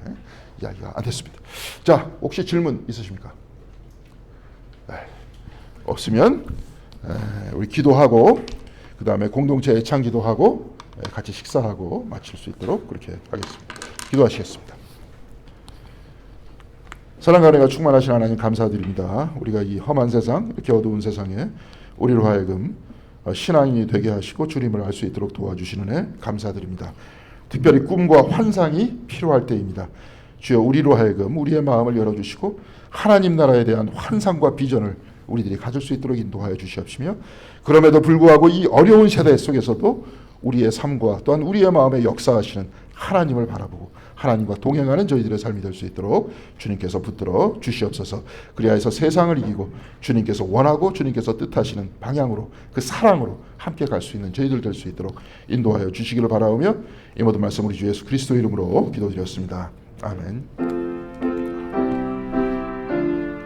이야기가 안 됐습니다. 자, 혹시 질문 있으십니까? 없으면 우리 기도하고 그 다음에 공동체 애창 기도하고 같이 식사하고 마칠 수 있도록 그렇게 하겠습니다. 기도하시겠습니다. 사랑과 은혜가 충만하신 하나님 감사드립니다. 우리가 이 험한 세상 이렇게 어두운 세상에 우리로 하여금 신앙이 되게 하시고 주님을 알 수 있도록 도와주시는 애 감사드립니다. 특별히 꿈과 환상이 필요할 때입니다. 주여 우리로 하여금 우리의 마음을 열어주시고 하나님 나라에 대한 환상과 비전을 우리들이 가질 수 있도록 인도하여 주시옵시며 그럼에도 불구하고 이 어려운 세대 속에서도 우리의 삶과 또한 우리의 마음에 역사하시는 하나님을 바라보고 하나님과 동행하는 저희들의 삶이 될 수 있도록 주님께서 붙들어 주시옵소서. 그리하여서 세상을 이기고 주님께서 원하고 주님께서 뜻하시는 방향으로 그 사랑으로 함께 갈 수 있는 저희들 될 수 있도록 인도하여 주시기를 바라오며 이 모든 말씀 우리 주 예수 그리스도 이름으로 기도드렸습니다. 아멘.